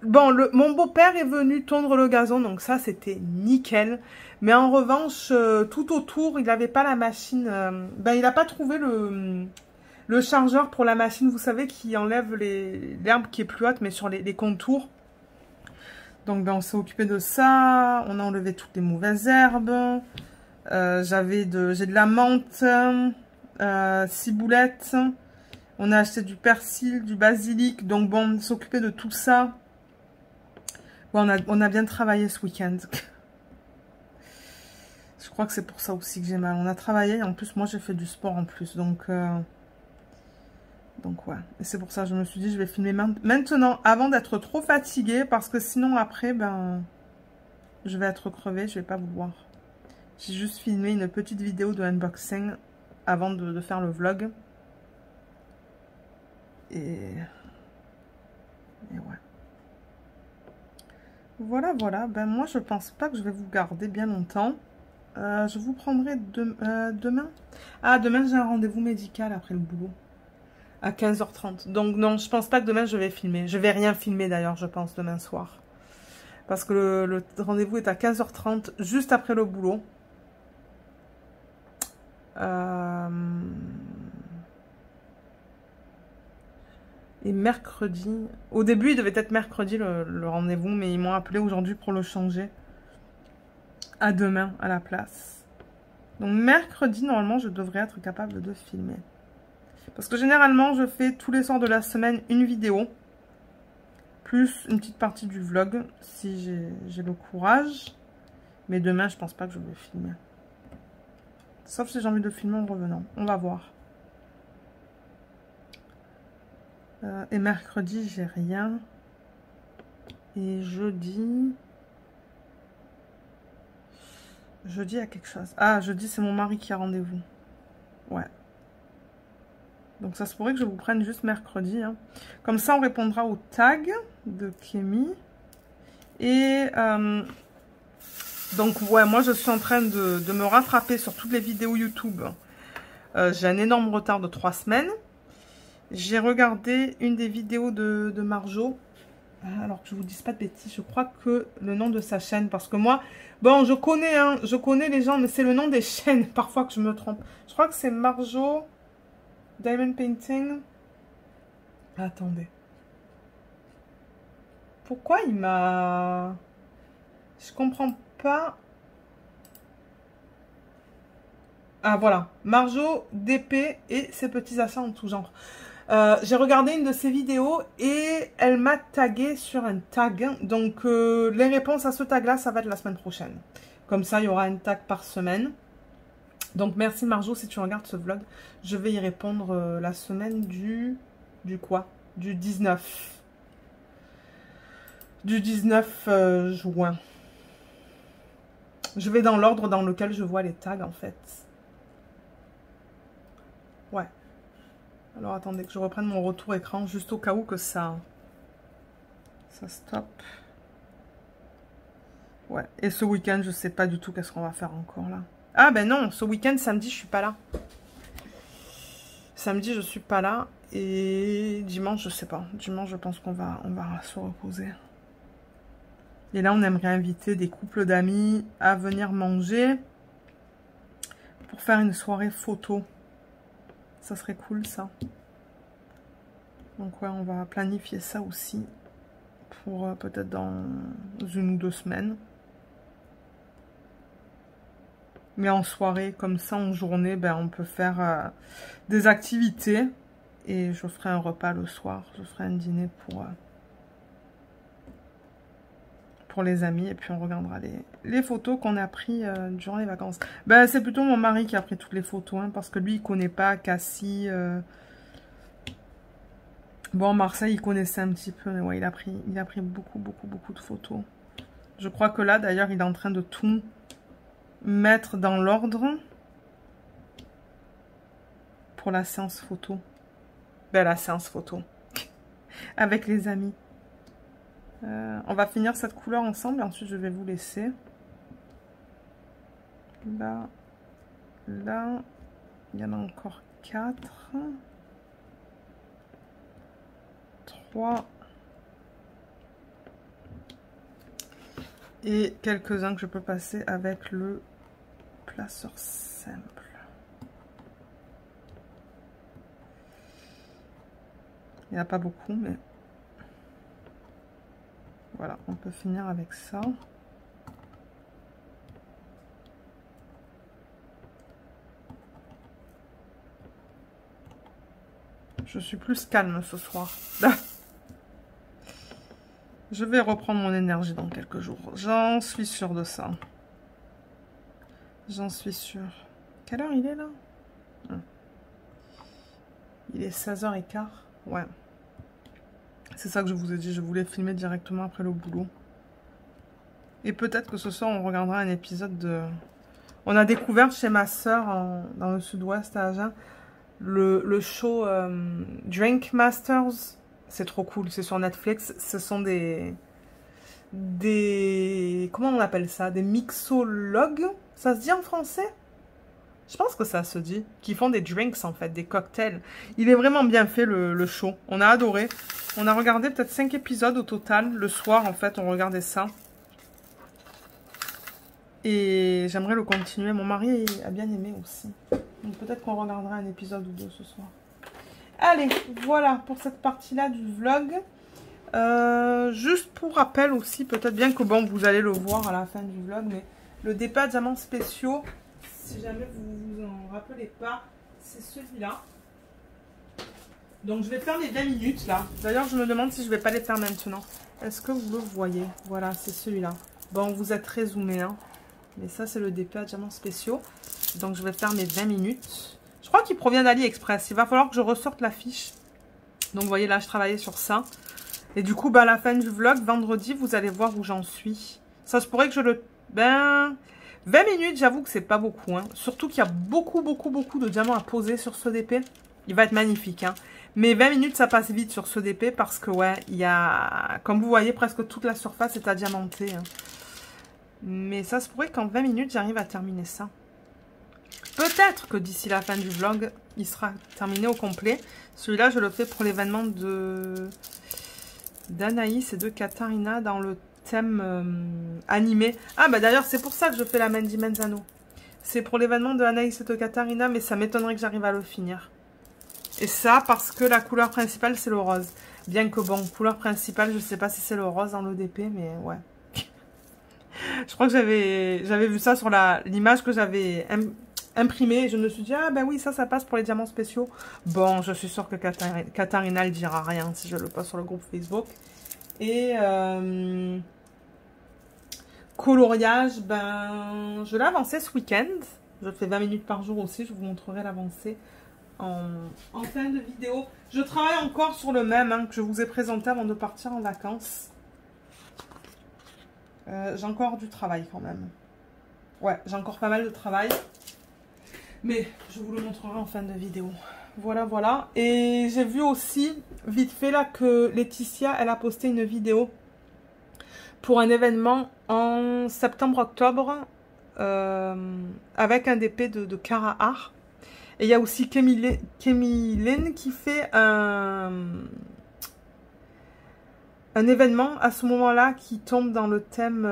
Bon, mon beau-père est venu tondre le gazon, donc ça, c'était nickel. Mais en revanche, tout autour, il n'avait pas la machine... ben, il n'a pas trouvé le chargeur pour la machine, vous savez, qui enlève l'herbe qui est plus haute, mais sur les contours. Donc, ben, on s'est occupé de ça. On a enlevé toutes les mauvaises herbes. J'ai de la menthe... ciboulette, on a acheté du persil, du basilic, donc bon, on s'occupait de tout ça. Bon, on a bien travaillé ce week-end. Je crois que c'est pour ça aussi que j'ai mal. On a travaillé, en plus moi j'ai fait du sport en plus, donc ouais. Et c'est pour ça que je me suis dit je vais filmer maintenant avant d'être trop fatiguée, parce que sinon après ben je vais être crevée, je vais pas vouloir. J'ai juste filmé une petite vidéo de unboxing avant de faire le vlog. Et ouais. Voilà. Ben moi, je pense pas que je vais vous garder bien longtemps. Je vous prendrai demain. Ah, demain, j'ai un rendez-vous médical après le boulot. À 15h30. Donc non, je pense pas que demain, je vais filmer. Je vais rien filmer d'ailleurs, je pense, demain soir. Parce que le rendez-vous est à 15h30, juste après le boulot. Et mercredi, au début il devait être mercredi le rendez-vous, mais ils m'ont appelé aujourd'hui pour le changer à demain à la place. Donc mercredi normalement je devrais être capable de filmer, parce que généralement je fais tous les soirs de la semaine une vidéo plus une petite partie du vlog si j'ai le courage. Mais demain je pense pas que je vais filmer. Sauf si j'ai envie de filmer en revenant. On va voir. Et mercredi, j'ai rien. Et jeudi... Jeudi, il y a quelque chose. Ah, jeudi, c'est mon mari qui a rendez-vous. Ouais. Donc ça se pourrait que je vous prenne juste mercredi. Hein. Comme ça, on répondra au tag de Kémy. Et... donc ouais, moi je suis en train de me rattraper sur toutes les vidéos YouTube. J'ai un énorme retard de 3 semaines. J'ai regardé une des vidéos de Marjo. Alors que je vous dise pas de bêtises, je crois que le nom de sa chaîne, parce que moi, bon, je connais, hein, je connais les gens, mais c'est le nom des chaînes, parfois que je me trompe. Je crois que c'est Marjo Diamond Painting. Attendez. Pourquoi il m'a... Je comprends pas. Ah, voilà. Marjo DP et ses petits accents en tout genre. J'ai regardé une de ses vidéos et elle m'a tagué sur un tag. Donc, les réponses à ce tag-là, ça va être la semaine prochaine. Comme ça, il y aura un tag par semaine. Donc, merci Marjo si tu regardes ce vlog. Je vais y répondre la semaine du quoi? Du 19. Du 19 juin. Je vais dans l'ordre dans lequel je vois les tags, en fait. Ouais. Alors, attendez que je reprenne mon retour écran, juste au cas où que ça stoppe. Ouais. Et ce week-end, je sais pas du tout qu'est-ce qu'on va faire encore, là. Ah, ben non, ce week-end, samedi, je suis pas là. Samedi, je suis pas là. Et dimanche, je sais pas. Dimanche, je pense qu'on va se reposer. Et là, on aimerait inviter des couples d'amis à venir manger pour faire une soirée photo. Ça serait cool, ça. Donc, ouais, on va planifier ça aussi pour peut-être dans 1 ou 2 semaines. Mais en soirée, comme ça, en journée, ben, on peut faire des activités. Et je ferai un repas le soir. Je ferai un dîner pour les amis. Et puis, on regardera les photos qu'on a prises durant les vacances. Ben, c'est plutôt mon mari qui a pris toutes les photos. Hein, parce que lui, il connaît pas Cassis. Bon, Marseille, il connaissait un petit peu. Mais ouais, il a pris beaucoup de photos. Je crois que là, d'ailleurs, il est en train de tout mettre dans l'ordre pour la séance photo. Ben, la séance photo avec les amis. On va finir cette couleur ensemble et ensuite je vais vous laisser. Là, il y en a encore 4. 3. Et quelques-uns que je peux passer avec le placeur simple. Il n'y en a pas beaucoup, mais voilà, on peut finir avec ça. Je suis plus calme ce soir. Je vais reprendre mon énergie dans quelques jours. J'en suis sûre de ça. J'en suis sûre. Quelle heure il est là? Il est 16h15. Ouais. C'est ça que je vous ai dit. Je voulais filmer directement après le boulot. Et peut-être que ce soir, on regardera un épisode de... On a découvert chez ma soeur, dans le sud-ouest à Agen, le show Drink Masters. C'est trop cool. C'est sur Netflix. Ce sont des... Comment on appelle ça? Des mixologues? Ça se dit en français? Je pense que ça se dit. Qui font des drinks, en fait, des cocktails. Il est vraiment bien fait, le show. On a adoré. On a regardé peut-être 5 épisodes au total. Le soir, en fait, on regardait ça. Et j'aimerais le continuer. Mon mari a bien aimé aussi. Donc peut-être qu'on regardera un épisode ou 2 ce soir. Allez, voilà pour cette partie-là du vlog. Juste pour rappel aussi, peut-être bien que bon, vous allez le voir à la fin du vlog, mais le départ diamants spéciaux, si jamais vous vous en rappelez pas, c'est celui-là. Donc je vais faire les 20 minutes là. D'ailleurs, je me demande si je vais pas les faire maintenant. Est-ce que vous le voyez? Voilà, c'est celui-là. Bon, vous êtes très zoomé, hein. Mais ça, c'est le départ diamants spéciaux. Donc je vais faire mes 20 minutes. Je crois qu'il provient d'AliExpress. Il va falloir que je ressorte la fiche. Donc vous voyez là, je travaillais sur ça. Et du coup, bah, à la fin du vlog, vendredi, vous allez voir où j'en suis. Ça se pourrait que je le... Ben, 20 minutes, j'avoue que c'est pas beaucoup. Hein. Surtout qu'il y a beaucoup de diamants à poser sur ce DP. Il va être magnifique. Hein. Mais 20 minutes, ça passe vite sur ce DP parce que, ouais, il y a... Comme vous voyez, presque toute la surface est à diamanter. Hein. Mais ça se pourrait qu'en 20 minutes, j'arrive à terminer ça. Peut-être que d'ici la fin du vlog, il sera terminé au complet. Celui-là, je le fais pour l'événement d'Anaïs et de Katharina dans le thème animé. Ah, bah d'ailleurs, c'est pour ça que je fais la Mandy Menzano. C'est pour l'événement de Anaïs et de Katharina, mais ça m'étonnerait que j'arrive à le finir. Et ça, parce que la couleur principale, c'est le rose. Bien que, bon, couleur principale, je sais pas si c'est le rose dans l'ODP, mais ouais. Je crois que j'avais vu ça sur l'image que j'avais imprimée. Et je me suis dit, ah ben oui, ça passe pour les diamants spéciaux. Bon, je suis sûre que Katharina, elle dira rien si je le poste sur le groupe Facebook. Et coloriage, ben, je l'ai avancé ce week-end. Je fais 20 minutes par jour aussi. Je vous montrerai l'avancée en fin de vidéo. Je travaille encore sur le même que je vous ai présenté avant de partir en vacances. J'ai encore du travail quand même. Ouais, j'ai encore pas mal de travail. Mais je vous le montrerai en fin de vidéo. Voilà, voilà. Et j'ai vu aussi, vite fait là, que Laetitia, elle a posté une vidéo pour un événement en septembre-octobre avec un DP de Cara Art. Et il y a aussi Kémiline qui fait un événement à ce moment-là qui tombe dans le thème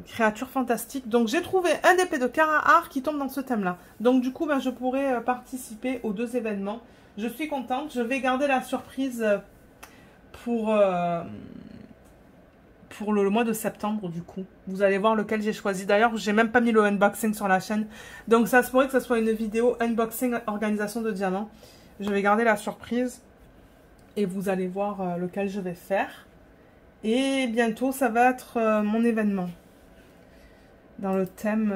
créatures fantastiques. Donc j'ai trouvé un DP de Cara Art qui tombe dans ce thème-là. Donc du coup, ben, je pourrai participer aux deux événements. Je suis contente. Je vais garder la surprise pour le mois de septembre du coup. Vous allez voir lequel j'ai choisi. D'ailleurs, j'ai même pas mis le unboxing sur la chaîne. Donc ça se pourrait que ce soit une vidéo unboxing organisation de diamants. Je vais garder la surprise. Et vous allez voir lequel je vais faire. Et bientôt, ça va être mon événement. Dans le thème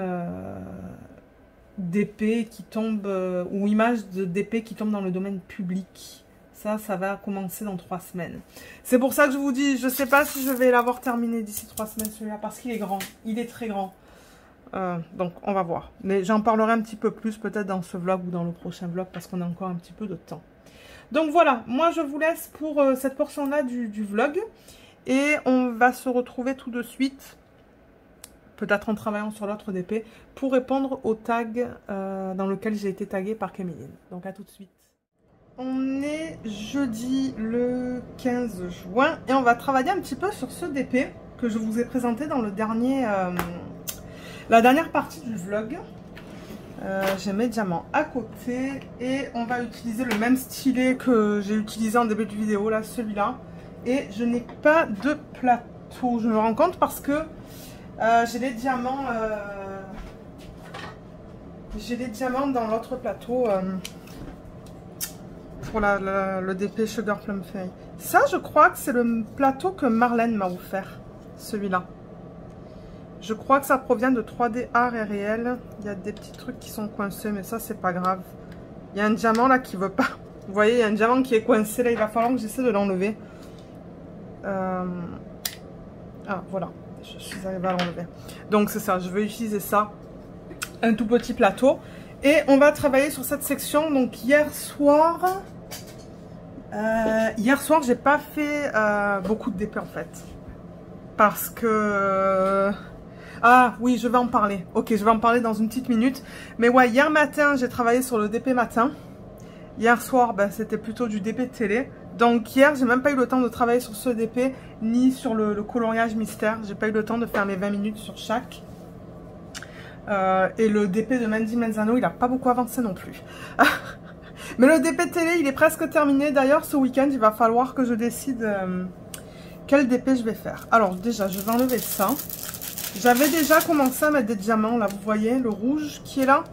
d'épée qui tombe, ou image d'épée qui tombe dans le domaine public. Ça va commencer dans 3 semaines. C'est pour ça que je vous dis, je ne sais pas si je vais l'avoir terminé d'ici 3 semaines celui-là, parce qu'il est grand. Il est très grand. Donc, on va voir. Mais j'en parlerai un petit peu plus, peut-être dans ce vlog ou dans le prochain vlog, parce qu'on a encore un petit peu de temps. Donc voilà, moi je vous laisse pour cette portion-là du vlog. Et on va se retrouver tout de suite, peut-être en travaillant sur l'autre DP, pour répondre au tag dans lequel j'ai été taguée par Kémiline. Donc à tout de suite. On est jeudi le 15 juin et on va travailler un petit peu sur ce DP que je vous ai présenté dans le la dernière partie du vlog. J'ai mes diamants à côté et on va utiliser le même stylet que j'ai utilisé en début de vidéo, là, celui-là. Et je n'ai pas de plateau, je me rends compte parce que j'ai les diamants dans l'autre plateau pour le DP Sugar Plum Fairy. Ça, je crois que c'est le plateau que Marlène m'a offert, celui-là. Je crois que ça provient de 3D Art et Réel. Il y a des petits trucs qui sont coincés, mais ça, c'est pas grave. Il y a un diamant là qui veut pas. Vous voyez, il y a un diamant qui est coincé là. Il va falloir que j'essaie de l'enlever. Ah, voilà. Je suis arrivée à l'enlever. Donc, c'est ça. Je vais utiliser ça. Un tout petit plateau. Et on va travailler sur cette section. Donc, hier soir, j'ai pas fait beaucoup de DP en fait. Parce que... Ah oui, je vais en parler. Ok, je vais en parler dans une petite minute. Mais ouais, hier matin, j'ai travaillé sur le DP matin. Hier soir, ben, c'était plutôt du DP télé. Donc hier, j'ai même pas eu le temps de travailler sur ce DP, ni sur le coloriage mystère. J'ai pas eu le temps de faire mes 20 minutes sur chaque. Et le DP de Mandy Menzano, il a pas beaucoup avancé non plus. Mais le DP télé, il est presque terminé. D'ailleurs, ce week-end, il va falloir que je décide quel DP je vais faire. Alors déjà, je vais enlever ça. J'avais déjà commencé à mettre des diamants, là, vous voyez, le rouge qui est là.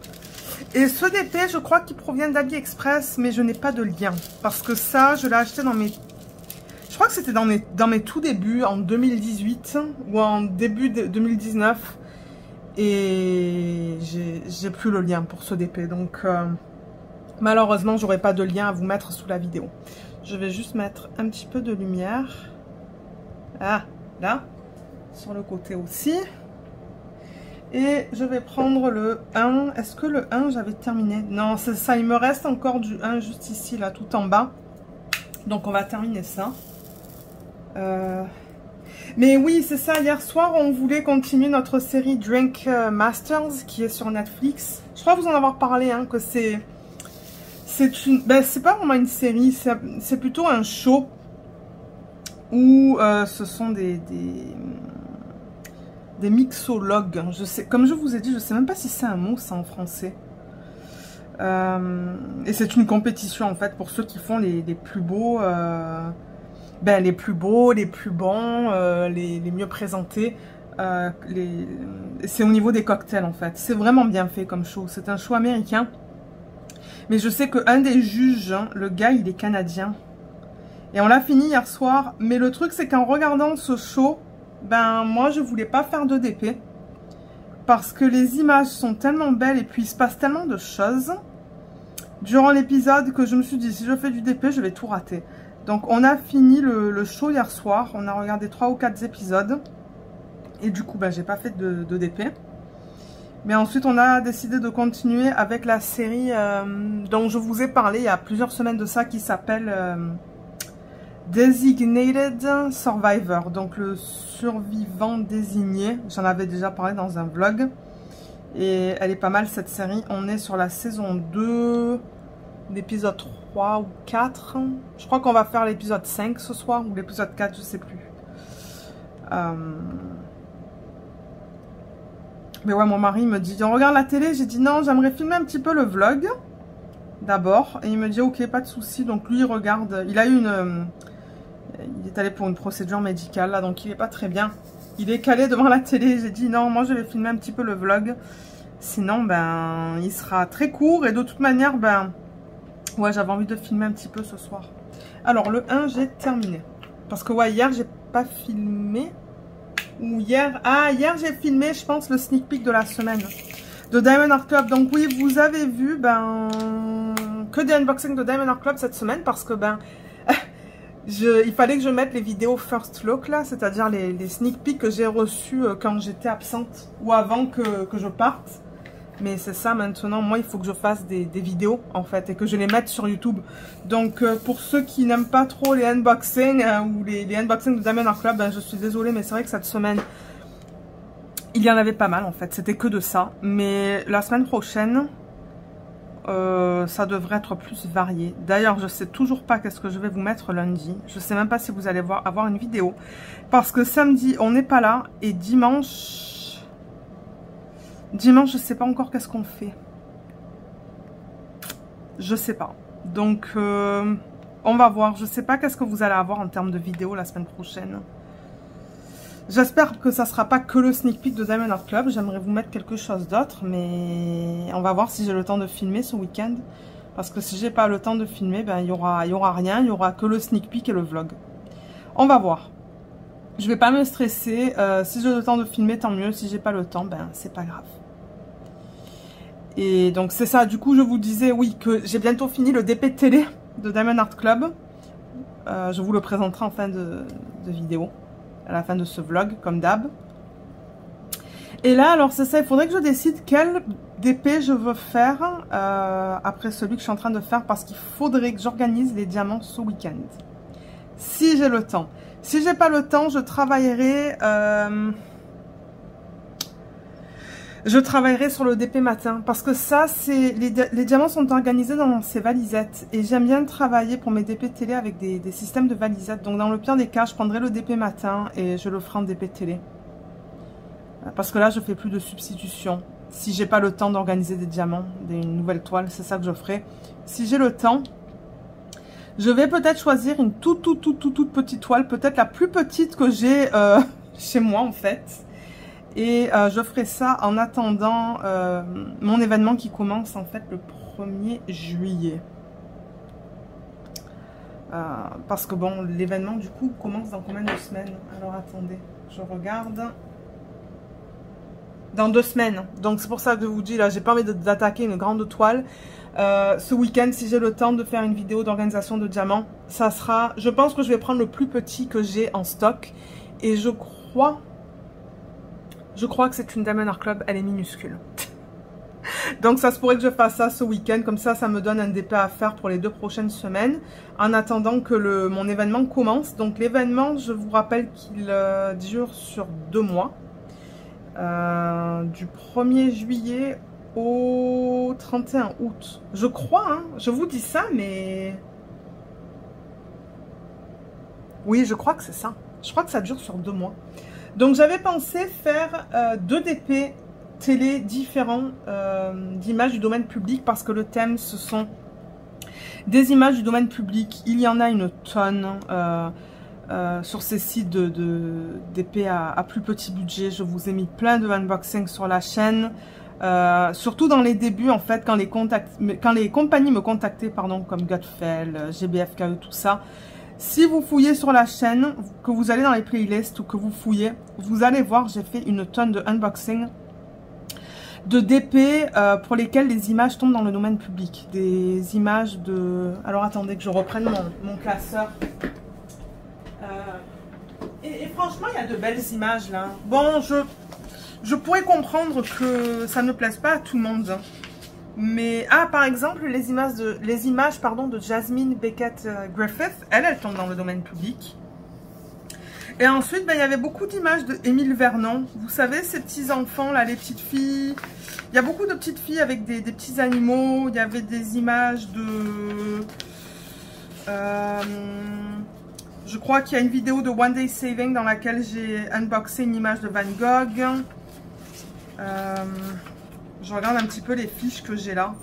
Et ce DP, je crois qu'il provient d'AliExpress, mais je n'ai pas de lien. Parce que ça, je l'ai acheté dans mes... Je crois que c'était dans mes tout débuts, en 2018, ou en début de 2019. Et j'ai plus le lien pour ce DP, donc malheureusement, j'aurai pas de lien à vous mettre sous la vidéo. Je vais juste mettre un petit peu de lumière. Ah, là. Sur le côté aussi. Et je vais prendre le 1. Est-ce que le 1 j'avais terminé? Non, c'est ça. Il me reste encore du 1 juste ici, là, tout en bas. Donc on va terminer ça. Mais oui, c'est ça. Hier soir, on voulait continuer notre série Drink Masters qui est sur Netflix. Je crois vous en avoir parlé, hein, que c'est c'est pas vraiment une série, c'est plutôt un show où ce sont des mixologues. Je sais, comme je vous ai dit, je sais même pas si c'est un mot ça en français. Et c'est une compétition en fait pour ceux qui font les plus beaux, les plus beaux, les plus bons, les mieux présentés. C'est au niveau des cocktails en fait. C'est vraiment bien fait comme show. C'est un show américain. Mais je sais qu'un des juges, hein, le gars, il est canadien. Et on l'a fini hier soir. Mais le truc, c'est qu'en regardant ce show, moi, je voulais pas faire de DP. Parce que les images sont tellement belles et puis il se passe tellement de choses durant l'épisode que je me suis dit, si je fais du DP, je vais tout rater. Donc, on a fini le show hier soir. On a regardé 3 ou 4 épisodes. Et du coup, j'ai pas fait de DP. Mais ensuite, on a décidé de continuer avec la série dont je vous ai parlé il y a plusieurs semaines de ça, qui s'appelle Designated Survivor. Donc, le survivant désigné. J'en avais déjà parlé dans un vlog. Et elle est pas mal cette série. On est sur la saison 2, l'épisode 3 ou 4. Je crois qu'on va faire l'épisode 5 ce soir, ou l'épisode 4, je sais plus. Mais ouais, mon mari me dit, on regarde la télé. J'ai dit non, j'aimerais filmer un petit peu le vlog d'abord. Et il me dit, ok, pas de souci. Donc lui, il regarde. Il a eu il est allé pour une procédure médicale, là, donc il est pas très bien. Il est calé devant la télé. J'ai dit, non, moi, je vais filmer un petit peu le vlog. Sinon, il sera très court. Et de toute manière, ouais, j'avais envie de filmer un petit peu ce soir. Alors, le 1, j'ai terminé. Parce que, ouais, hier, j'ai pas filmé. Ou hier, hier j'ai filmé, je pense, le sneak peek de la semaine de Diamond Art Club. Donc oui, vous avez vu, que des unboxings de Diamond Art Club cette semaine, parce que, il fallait que je mette les vidéos first look, là, c'est-à-dire les sneak peeks que j'ai reçus quand j'étais absente, ou avant que je parte. Mais c'est ça maintenant, moi il faut que je fasse des vidéos en fait et que je les mette sur YouTube. Donc pour ceux qui n'aiment pas trop les unboxings ou les unboxings de Diamond Art Club, je suis désolée, mais c'est vrai que cette semaine il y en avait pas mal en fait, c'était que de ça. Mais la semaine prochaine ça devrait être plus varié. D'ailleurs je sais toujours pas qu'est-ce que je vais vous mettre lundi. Je sais même pas si vous allez avoir une vidéo, parce que samedi on n'est pas là et dimanche, je sais pas encore qu'est-ce qu'on fait. Je sais pas. Donc, on va voir. Je sais pas qu'est-ce que vous allez avoir en termes de vidéos la semaine prochaine. J'espère que ça sera pas que le sneak peek de Diamond Art Club. J'aimerais vous mettre quelque chose d'autre, mais on va voir si j'ai le temps de filmer ce week-end. Parce que si j'ai pas le temps de filmer, il y aura rien. Il y aura que le sneak peek et le vlog. On va voir. Je vais pas me stresser. Si j'ai le temps de filmer, tant mieux. Si j'ai pas le temps, c'est pas grave. Et donc c'est ça, du coup je vous disais, oui, que j'ai bientôt fini le DP télé de Diamond Art Club. Je vous le présenterai en fin de vidéo, à la fin de ce vlog, comme d'hab. Et là, alors c'est ça, il faudrait que je décide quel DP je veux faire après celui que je suis en train de faire, parce qu'il faudrait que j'organise les diamants ce week-end. Si j'ai le temps. Si j'ai pas le temps, je travaillerai... sur le DP matin, parce que ça, c'est les diamants sont organisés dans ces valisettes, et j'aime bien travailler pour mes DP télé avec des systèmes de valisettes. Donc dans le pire des cas, je prendrai le DP matin et je le ferai en DP télé, parce que là je fais plus de substitution. Si j'ai pas le temps d'organiser des diamants, des nouvelles toiles, c'est ça que je ferai. Si j'ai le temps, je vais peut-être choisir une toute petite toile, peut-être la plus petite que j'ai chez moi en fait. Et je ferai ça en attendant mon événement qui commence en fait le 1er juillet. Parce que bon, l'événement du coup commence dans combien de semaines? Alors attendez, je regarde. Dans 2 semaines. Donc c'est pour ça que je vous dis, là j'ai pas envie d'attaquer une grande toile. Ce week-end, si j'ai le temps de faire une vidéo d'organisation de diamants, ça sera... Je pense que je vais prendre le plus petit que j'ai en stock. Et je crois que c'est une Diamond Art Club, elle est minuscule. Donc ça se pourrait que je fasse ça ce week-end, comme ça me donne un DP à faire pour les 2 prochaines semaines, en attendant que mon événement commence. Donc l'événement, je vous rappelle qu'il dure sur 2 mois, du 1er juillet au 31 août. Je crois, hein, je vous dis ça, mais... Oui, je crois que c'est ça. Je crois que ça dure sur 2 mois. Donc, j'avais pensé faire 2 DP télé différents d'images du domaine public parce que le thème, ce sont des images du domaine public. Il y en a une tonne sur ces sites d'épées à plus petit budget. Je vous ai mis plein de unboxing sur la chaîne. Surtout dans les débuts, en fait, quand les compagnies me contactaient, pardon, comme Gutfeld, GBFKE, tout ça. Si vous fouillez sur la chaîne, que vous allez dans les playlists ou que vous fouillez, vous allez voir, j'ai fait une tonne de unboxing de DP pour lesquels les images tombent dans le domaine public. Des images de... Alors attendez que je reprenne mon classeur. Et franchement, il y a de belles images là. Bon, je pourrais comprendre que ça ne plaise pas à tout le monde. Mais, par exemple, les images de Jasmine Beckett Griffith, elle tombe dans le domaine public. Et ensuite, ben, il y avait beaucoup d'images de Émile Vernon. Vous savez, ces petits enfants là, les petites filles. Il y a beaucoup de petites filles avec des petits animaux. Il y avait des images de... je crois qu'il y a une vidéo de One Day Saving dans laquelle j'ai unboxé une image de Van Gogh. Je regarde un petit peu les fiches que j'ai là.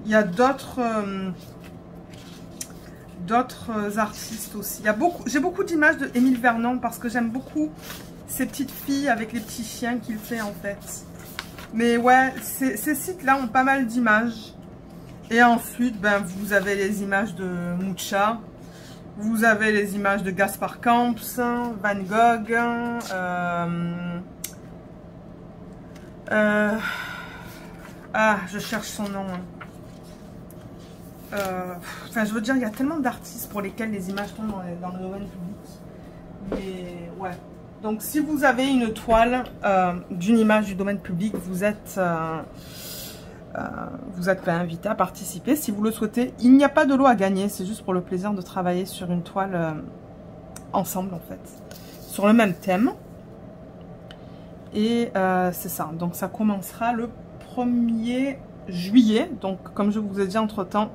Il y a d'autres artistes aussi. J'ai beaucoup d'images de Émile Vernon parce que j'aime beaucoup ces petites filles avec les petits chiens qu'il fait en fait. Mais ouais, ces sites-là ont pas mal d'images. Et ensuite, ben, vous avez les images de Mucha. Vous avez les images de Gaspar Camps, Van Gogh, je cherche son nom. Enfin, je veux dire, il y a tellement d'artistes pour lesquels les images tombent dans le domaine public. Mais ouais. Donc, si vous avez une toile d'une image du domaine public, vous êtes pas invité à participer si vous le souhaitez. Il n'y a pas de lot à gagner, c'est juste pour le plaisir de travailler sur une toile ensemble en fait, sur le même thème. Et c'est ça, donc ça commencera le 1er juillet. Donc comme je vous ai dit entre temps,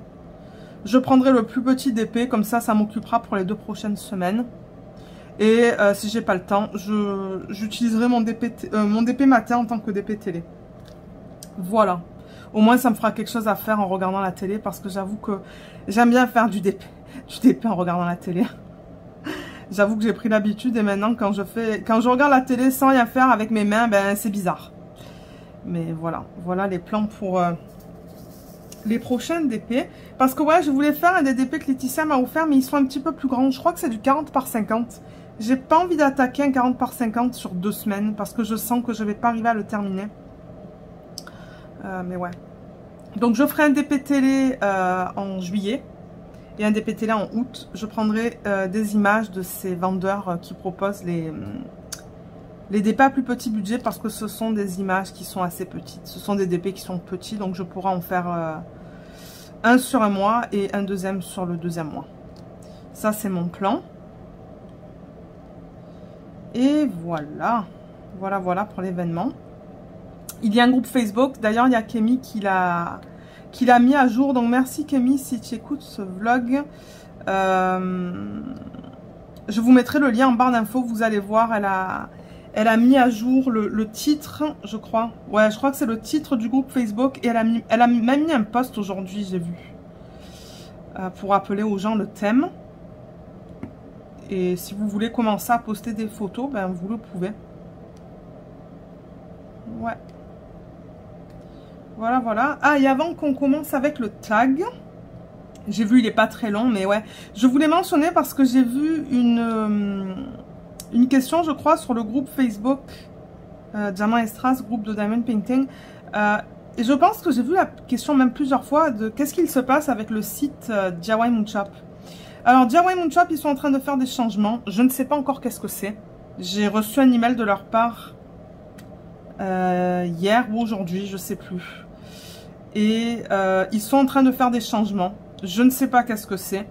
je prendrai le plus petit DP, comme ça m'occupera pour les 2 prochaines semaines. Et si j'ai pas le temps, j'utiliserai mon DP matin en tant que DP télé. Voilà. Au moins, ça me fera quelque chose à faire en regardant la télé parce que j'avoue que j'aime bien faire du DP en regardant la télé. J'avoue que j'ai pris l'habitude et maintenant, quand je regarde la télé sans rien faire avec mes mains, ben c'est bizarre. Mais voilà, voilà les plans pour les prochaines DP. Parce que ouais, je voulais faire un des DP que Laetitia m'a offert, mais ils sont un petit peu plus grands. Je crois que c'est du 40 par 50. J'ai pas envie d'attaquer un 40 par 50 sur 2 semaines parce que je sens que je vais pas arriver à le terminer. Mais ouais. Donc je ferai un DP télé en juillet et un DP télé en août. Je prendrai des images de ces vendeurs qui proposent les DP à plus petit budget parce que ce sont des images qui sont assez petites. Ce sont des DP qui sont petits, donc je pourrai en faire un sur un mois et un deuxième sur le 2e mois. Ça c'est mon plan. Et voilà. Voilà pour l'événement. Il y a un groupe Facebook, d'ailleurs il y a Kémy qui l'a mis à jour, donc merci Kémy si tu écoutes ce vlog. Je vous mettrai le lien en barre d'infos, vous allez voir, elle a mis à jour le titre, je crois. Ouais, je crois que c'est le titre du groupe Facebook et elle a même mis un post aujourd'hui, j'ai vu. Pour rappeler aux gens le thème. Et si vous voulez commencer à poster des photos, ben vous le pouvez. Ouais. Voilà. Ah, et avant qu'on commence avec le tag, j'ai vu, il n'est pas très long, mais ouais. Je voulais mentionner parce que j'ai vu une question, je crois, sur le groupe Facebook Diamant et Strass, groupe de Diamond Painting. Et je pense que j'ai vu la question même plusieurs fois de qu'est-ce qu'il se passe avec le site DIY Moonshop. Alors, DIY Moonshop, ils sont en train de faire des changements. Je ne sais pas encore qu'est-ce que c'est. J'ai reçu un email de leur part hier ou aujourd'hui, je sais plus. Et ils sont en train de faire des changements. Je ne sais pas qu'est-ce que c'est.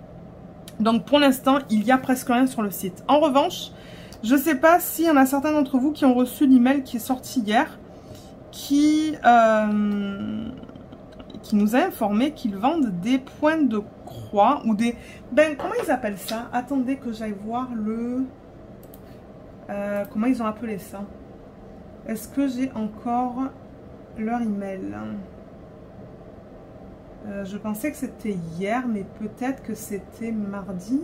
Donc pour l'instant, il y a presque rien sur le site. En revanche, Je ne sais pas s'il y en a certains d'entre vous qui ont reçu l'email qui est sorti hier, qui nous a informé qu'ils vendent des points de croix ou des... Ben, comment ils appellent ça? Attendez que j'aille voir le... comment ils ont appelé ça? Est-ce que j'ai encore leur email? Je pensais que c'était hier, mais peut-être que c'était mardi.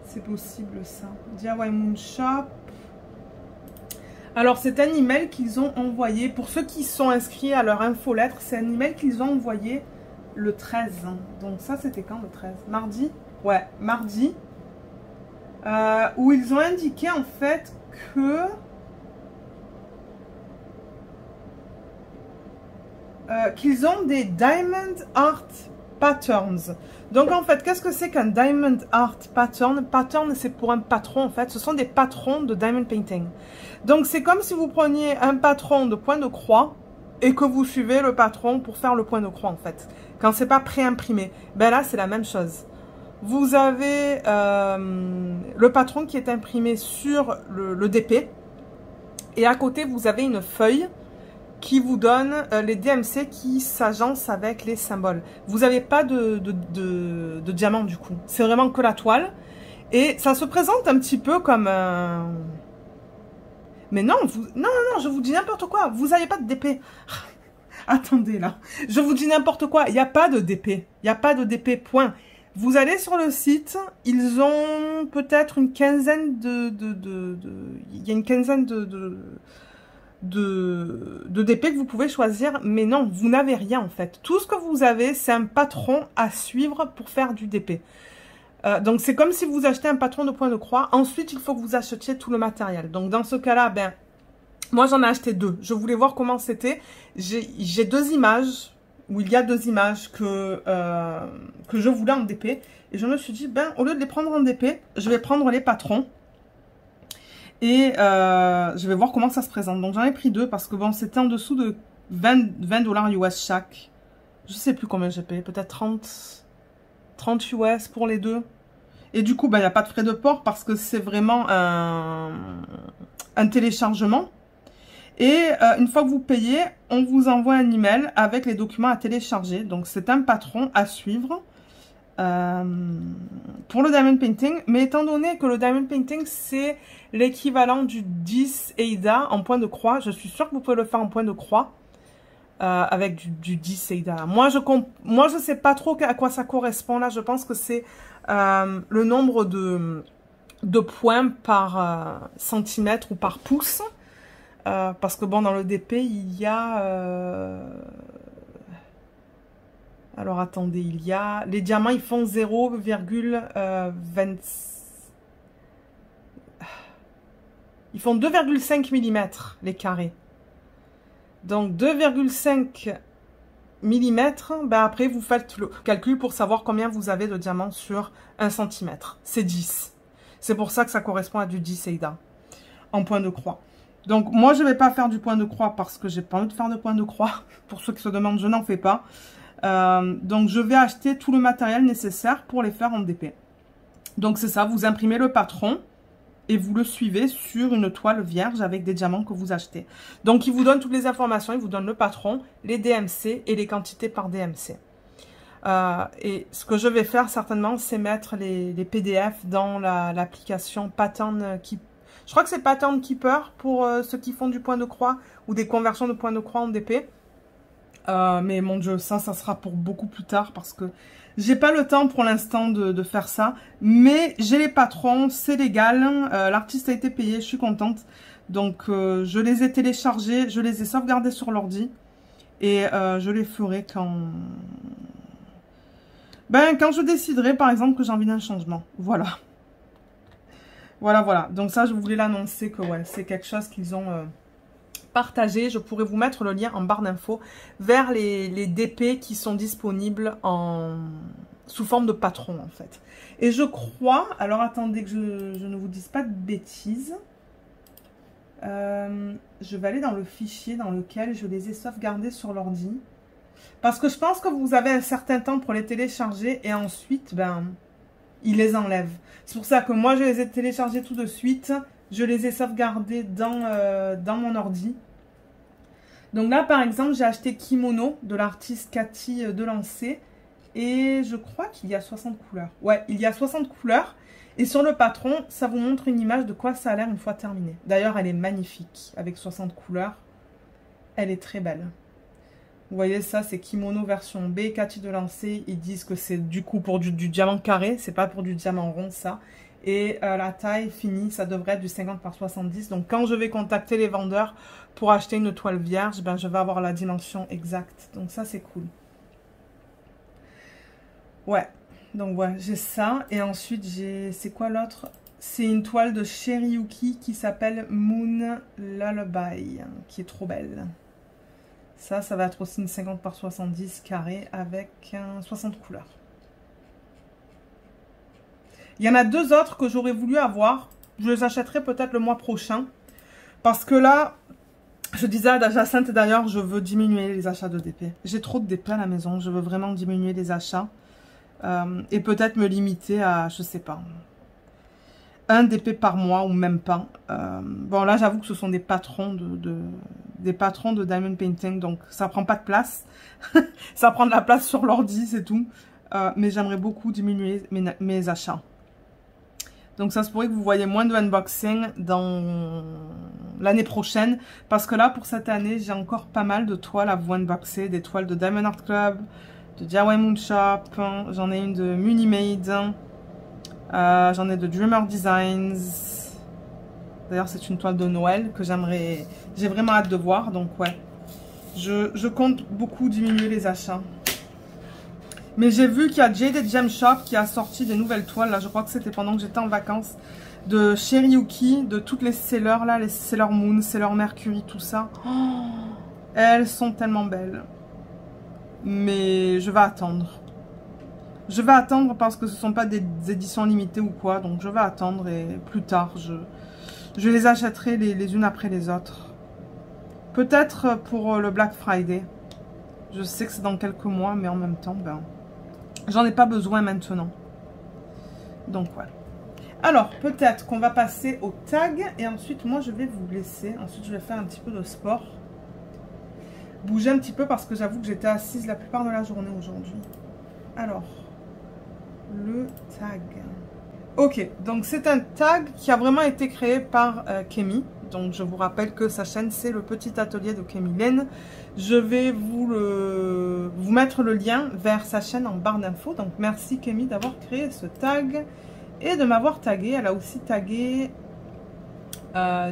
C'est possible ça. DIY Moonshop. Alors, c'est un email qu'ils ont envoyé. Pour ceux qui sont inscrits à leur infolettre, c'est un email qu'ils ont envoyé le 13. Donc ça, c'était quand le 13? Mardi? Ouais, mardi. Où ils ont indiqué en fait que... qu'ils ont des Diamond Art Patterns. Donc en fait, qu'est-ce que c'est qu'un Diamond Art Pattern? Pattern, c'est pour un patron en fait. Ce sont des patrons de Diamond Painting. Donc c'est comme si vous preniez un patron de point de croix et que vous suivez le patron pour faire le point de croix en fait. Quand c'est pas pré-imprimé. Ben là, c'est la même chose. Vous avez le patron qui est imprimé sur le DP. Et à côté, vous avez une feuille qui vous donne les DMC qui s'agencent avec les symboles. Vous n'avez pas de diamant du coup. C'est vraiment que la toile. Et ça se présente un petit peu comme un... Mais non, non, je vous dis n'importe quoi. Vous n'avez pas de DP. Attendez là. Je vous dis n'importe quoi. Il n'y a pas de DP. Il n'y a pas de DP, point. Vous allez sur le site. Ils ont peut-être une quinzaine il y a une quinzaine de DP que vous pouvez choisir, mais non, vous n'avez rien en fait. Tout ce que vous avez, c'est un patron à suivre pour faire du DP. Donc c'est comme si vous achetez un patron de point de croix. Ensuite, il faut que vous achetiez tout le matériel. Donc dans ce cas-là, ben, moi j'en ai acheté deux. Je voulais voir comment c'était. J'ai deux images, où il y a deux images que je voulais en DP. Et je me suis dit, ben, au lieu de les prendre en DP, je vais prendre les patrons. Et je vais voir comment ça se présente. Donc j'en ai pris deux parce que bon, c'était en dessous de 20 $ US chaque. Je sais plus combien j'ai payé, peut-être 30 US pour les deux. Et du coup, il n'y a pas de frais de port parce que c'est vraiment un téléchargement. Et une fois que vous payez, on vous envoie un email avec les documents à télécharger. Donc c'est un patron à suivre. Pour le Diamond Painting, mais étant donné que le Diamond Painting c'est l'équivalent du 10 Aida en point de croix, je suis sûre que vous pouvez le faire en point de croix avec du 10 Aida. Moi je sais pas trop à quoi ça correspond là, je pense que c'est le nombre de points par centimètre ou par pouce, parce que bon, dans le DP il y a alors, attendez, il y a... Les diamants, ils font 0,20... Ils font 2,5 mm, les carrés. Donc, 2,5 mm, ben après, vous faites le calcul pour savoir combien vous avez de diamants sur 1 cm. C'est 10. C'est pour ça que ça correspond à du 10 Aida, en point de croix. Donc, moi, je ne vais pas faire du point de croix parce que j'ai pas envie de faire de point de croix. Pour ceux qui se demandent, je n'en fais pas. Donc je vais acheter tout le matériel nécessaire pour les faire en DP. Donc c'est ça, vous imprimez le patron et vous le suivez sur une toile vierge avec des diamants que vous achetez. Donc il vous donne toutes les informations, il vous donne le patron, les DMC et les quantités par DMC. Et ce que je vais faire certainement, c'est mettre les PDF dans l'application Pattern Keeper. Je crois que c'est Pattern Keeper pour ceux qui font du point de croix ou des conversions de point de croix en DP. Mais mon Dieu, ça sera pour beaucoup plus tard parce que j'ai pas le temps pour l'instant de faire ça. Mais j'ai les patrons, c'est légal. L'artiste a été payé, je suis contente. Donc je les ai téléchargés, je les ai sauvegardés sur l'ordi. Et je les ferai quand je déciderai par exemple que j'ai envie d'un changement. Voilà. Voilà. Donc ça, je voulais l'annoncer que ouais, c'est quelque chose qu'ils ont... partagé. Je pourrais vous mettre le lien en barre d'infos vers les DP qui sont disponibles sous forme de patron en fait. Et je crois, alors attendez que je ne vous dise pas de bêtises, je vais aller dans le fichier dans lequel je les ai sauvegardés sur l'ordi, parce que je pense que vous avez un certain temps pour les télécharger et ensuite il les enlève. C'est pour ça que moi, je les ai téléchargés tout de suite. Je les ai sauvegardés dans mon ordi. Donc là, par exemple, j'ai acheté Kimono de l'artiste Cathy Delancey. Et je crois qu'il y a 60 couleurs. Ouais, il y a 60 couleurs. Et sur le patron, ça vous montre une image de quoi ça a l'air une fois terminé. D'ailleurs, elle est magnifique avec 60 couleurs. Elle est très belle. Vous voyez, ça, c'est Kimono version B, Cathy Delancey. Ils disent que c'est du coup pour du diamant carré. C'est pas pour du diamant rond, ça. Et la taille finie, ça devrait être du 50 par 70. Donc, quand je vais contacter les vendeurs pour acheter une toile vierge, ben, je vais avoir la dimension exacte. Donc, ça, c'est cool. Ouais. Donc, ouais, j'ai ça. Et ensuite, j'ai... C'est quoi l'autre? C'est une toile de Sheriyuki qui s'appelle Moon Lullaby, qui est trop belle. Ça va être aussi une 50 par 70 carré avec 60 couleurs. Il y en a deux autres que j'aurais voulu avoir. Je les achèterai peut-être le mois prochain. Parce que là, je disais à Jacinthe d'ailleurs, je veux diminuer les achats de DP. J'ai trop de DP à la maison. Je veux vraiment diminuer les achats. Et peut-être me limiter à, je sais pas, un DP par mois ou même pas. Bon, là, j'avoue que ce sont des patrons des patrons de Diamond Painting. Donc, ça prend pas de place. Ça prend de la place sur l'ordi, c'est tout. Mais j'aimerais beaucoup diminuer mes achats. Donc ça se pourrait que vous voyez moins de unboxing dans l'année prochaine. Parce que là, pour cette année, j'ai encore pas mal de toiles à vous unboxer. Des toiles de Diamond Art Club, de DIY Moon Shop. J'en ai une de Munimade. J'en ai de Dreamer Designs. D'ailleurs, c'est une toile de Noël que j'aimerais... J'ai vraiment hâte de voir. Donc ouais, je compte beaucoup diminuer les achats. Mais j'ai vu qu'il y a Jaded Gem Shop qui a sorti des nouvelles toiles. Là, je crois que c'était pendant que j'étais en vacances. De Sheriyuki, de toutes les Sailor là, les Sailor Moon, Sailor Mercury, tout ça. Oh, elles sont tellement belles. Mais je vais attendre. Je vais attendre parce que ce ne sont pas des éditions limitées ou quoi. Donc je vais attendre et plus tard, je les achèterai les unes après les autres. Peut-être pour le Black Friday. Je sais que c'est dans quelques mois, mais en même temps, ben... J'en ai pas besoin maintenant. Donc voilà. Alors, peut-être qu'on va passer au tag. Et ensuite, moi, je vais vous laisser. Ensuite, je vais faire un petit peu de sport. Bouger un petit peu parce que j'avoue que j'étais assise la plupart de la journée aujourd'hui. Alors, le tag. Ok, donc c'est un tag qui a vraiment été créé par Kemi. Donc, je vous rappelle que sa chaîne, c'est le petit atelier de Kemi Lane. Je vais vous mettre le lien vers sa chaîne en barre d'infos. Donc, merci Kemi d'avoir créé ce tag et de m'avoir tagué. Elle a aussi tagué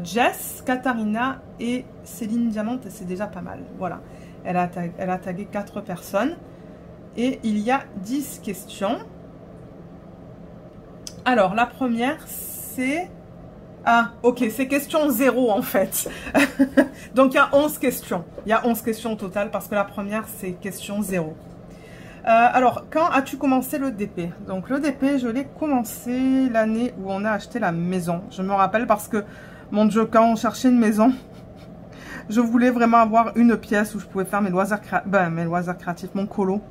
Jess, Katharina et Céline Diamante. Et c'est déjà pas mal. Voilà. Elle a tagué 4 personnes. Et il y a 10 questions. Alors, la première, c'est... Ah, ok, c'est question 0 en fait. Donc, il y a 11 questions. Il y a 11 questions au total parce que la première, c'est question 0. Alors, quand as-tu commencé le DP? Donc, le DP, je l'ai commencé l'année où on a acheté la maison. Je me rappelle parce que, mon Dieu, quand on cherchait une maison, je voulais vraiment avoir une pièce où je pouvais faire mes loisirs créatifs, mon colo.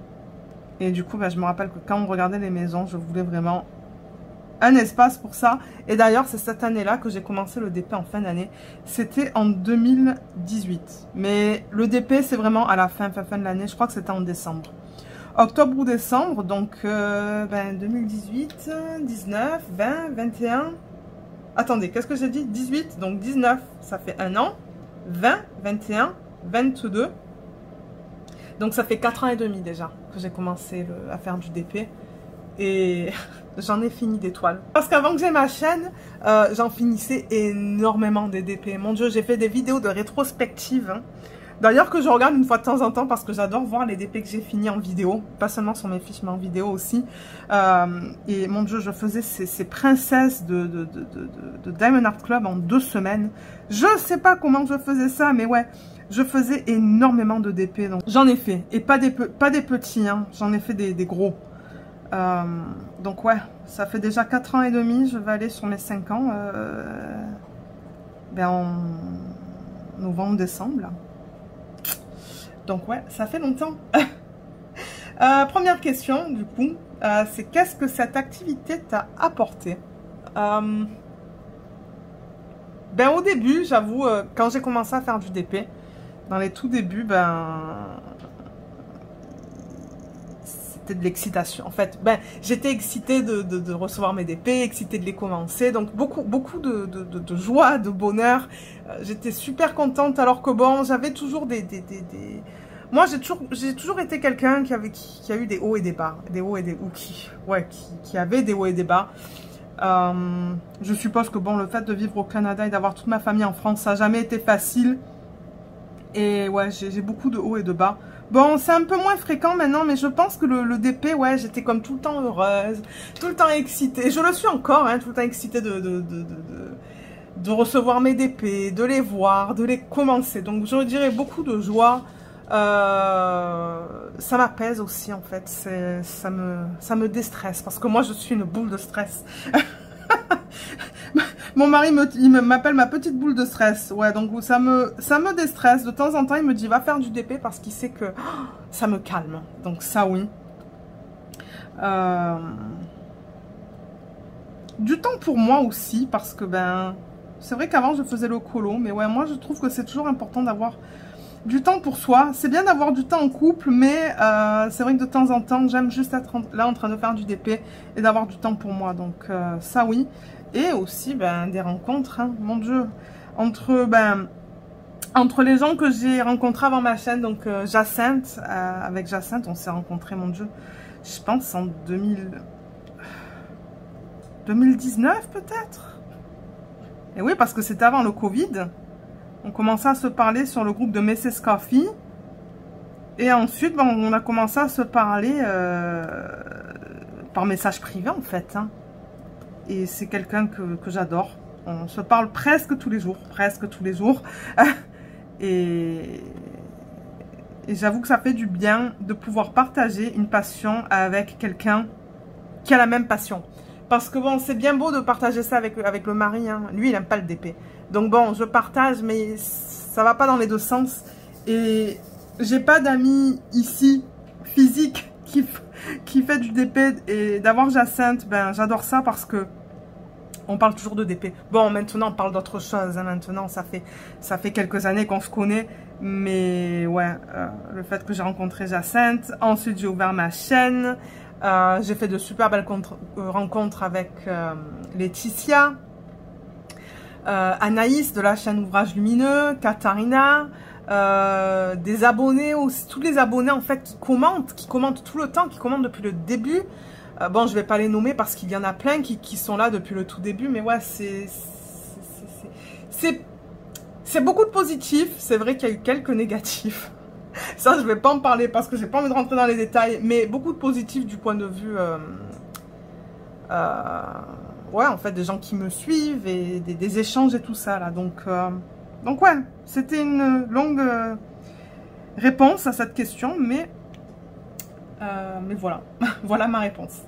Et du coup, je me rappelle que quand on regardait les maisons, je voulais vraiment... un espace pour ça. Et d'ailleurs, c'est cette année-là que j'ai commencé le DP en fin d'année. C'était en 2018. Mais le DP, c'est vraiment à la fin de l'année. Je crois que c'était en décembre. Octobre ou décembre. Donc, 2018, 19, 20, 21... Attendez, qu'est-ce que j'ai dit? 18, donc 19, ça fait un an. 20, 21, 22. Donc, ça fait 4 ans et demi déjà que j'ai commencé à faire du DP. Et j'en ai fini des toiles. Parce qu'avant que j'ai ma chaîne, j'en finissais énormément des DP. Mon Dieu, j'ai fait des vidéos de rétrospective. Hein. D'ailleurs que je regarde une fois de temps en temps parce que j'adore voir les DP que j'ai fini en vidéo. Pas seulement sur mes fiches, mais en vidéo aussi. Et mon Dieu, je faisais ces princesses de Diamond Art Club en 2 semaines. Je sais pas comment je faisais ça, mais ouais. Je faisais énormément de DP. J'en ai fait. Et pas des petits, hein. J'en ai fait des gros. Donc ouais, ça fait déjà 4 ans et demi, je vais aller sur mes 5 ans en novembre, décembre là. Donc ouais, ça fait longtemps. Première question, du coup, c'est qu'est-ce que cette activité t'a apporté? Ben, au début, j'avoue, quand j'ai commencé à faire du DP, dans les tout débuts, c'était de l'excitation. En fait, j'étais excitée de recevoir mes DP, excitée de les commencer. Donc, beaucoup de joie, de bonheur. J'étais super contente, alors que bon, j'avais toujours Moi, j'ai toujours été quelqu'un qui a eu des hauts et des bas. Des hauts et des... Ou qui avait des hauts et des bas. Je suppose que bon, le fait de vivre au Canada et d'avoir toute ma famille en France, ça n'a jamais été facile. Et ouais, j'ai beaucoup de hauts et de bas. Bon, c'est un peu moins fréquent maintenant, mais je pense que le DP, ouais, j'étais comme tout le temps heureuse, tout le temps excitée. Je le suis encore, hein, tout le temps excitée de recevoir mes DP, de les voir, de les commencer. Donc, je dirais beaucoup de joie. Ça m'apaise aussi, en fait. Ça me déstresse, parce que moi, je suis une boule de stress. Mon mari m'appelle ma petite boule de stress. Ouais, donc ça me déstresse. De temps en temps, il me dit, va faire du DP parce qu'il sait que ça me calme. Donc ça, oui. Du temps pour moi aussi, parce que c'est vrai qu'avant, je faisais le colo. Mais ouais, moi, je trouve que c'est toujours important d'avoir du temps pour soi. C'est bien d'avoir du temps en couple, mais c'est vrai que de temps en temps, j'aime juste être là en train de faire du DP et d'avoir du temps pour moi. Donc ça, oui. Et aussi, des rencontres, hein, mon Dieu. Entre les gens que j'ai rencontrés avant ma chaîne, donc Jacinthe, avec Jacinthe, on s'est rencontrés, mon Dieu, je pense en 2019 peut-être. Et oui, parce que c'était avant le Covid. On commençait à se parler sur le groupe de Mrs Coffee. Et ensuite, on a commencé à se parler par message privé, en fait. Hein. Et c'est quelqu'un que j'adore. On se parle presque tous les jours. Presque tous les jours. Et j'avoue que ça fait du bien de pouvoir partager une passion avec quelqu'un qui a la même passion. Parce que bon, c'est bien beau de partager ça avec le mari. Hein. Lui, il n'aime pas le DP. Donc bon, je partage, mais ça va pas dans les deux sens. Et j'ai pas d'amis ici, physique, qui fait du DP. Et d'avoir Jacinthe, j'adore ça parce que on parle toujours de DP. Bon, maintenant, on parle d'autre chose. Hein. Maintenant, ça fait quelques années qu'on se connaît. Mais ouais, le fait que j'ai rencontré Jacinthe. Ensuite, j'ai ouvert ma chaîne. J'ai fait de super belles rencontres avec Laetitia. Anaïs de la chaîne Ouvrage Lumineux, Katharina, des abonnés aussi, tous les abonnés en fait qui commentent tout le temps, qui commentent depuis le début. Bon, je vais pas les nommer parce qu'il y en a plein qui sont là depuis le tout début, mais ouais, c'est beaucoup de positifs. C'est vrai qu'il y a eu quelques négatifs. Ça, je vais pas en parler parce que j'ai pas envie de rentrer dans les détails, mais beaucoup de positifs du point de vue ouais, en fait, des gens qui me suivent et des échanges et tout ça, là. Donc ouais, c'était une longue réponse à cette question, mais voilà. Voilà ma réponse.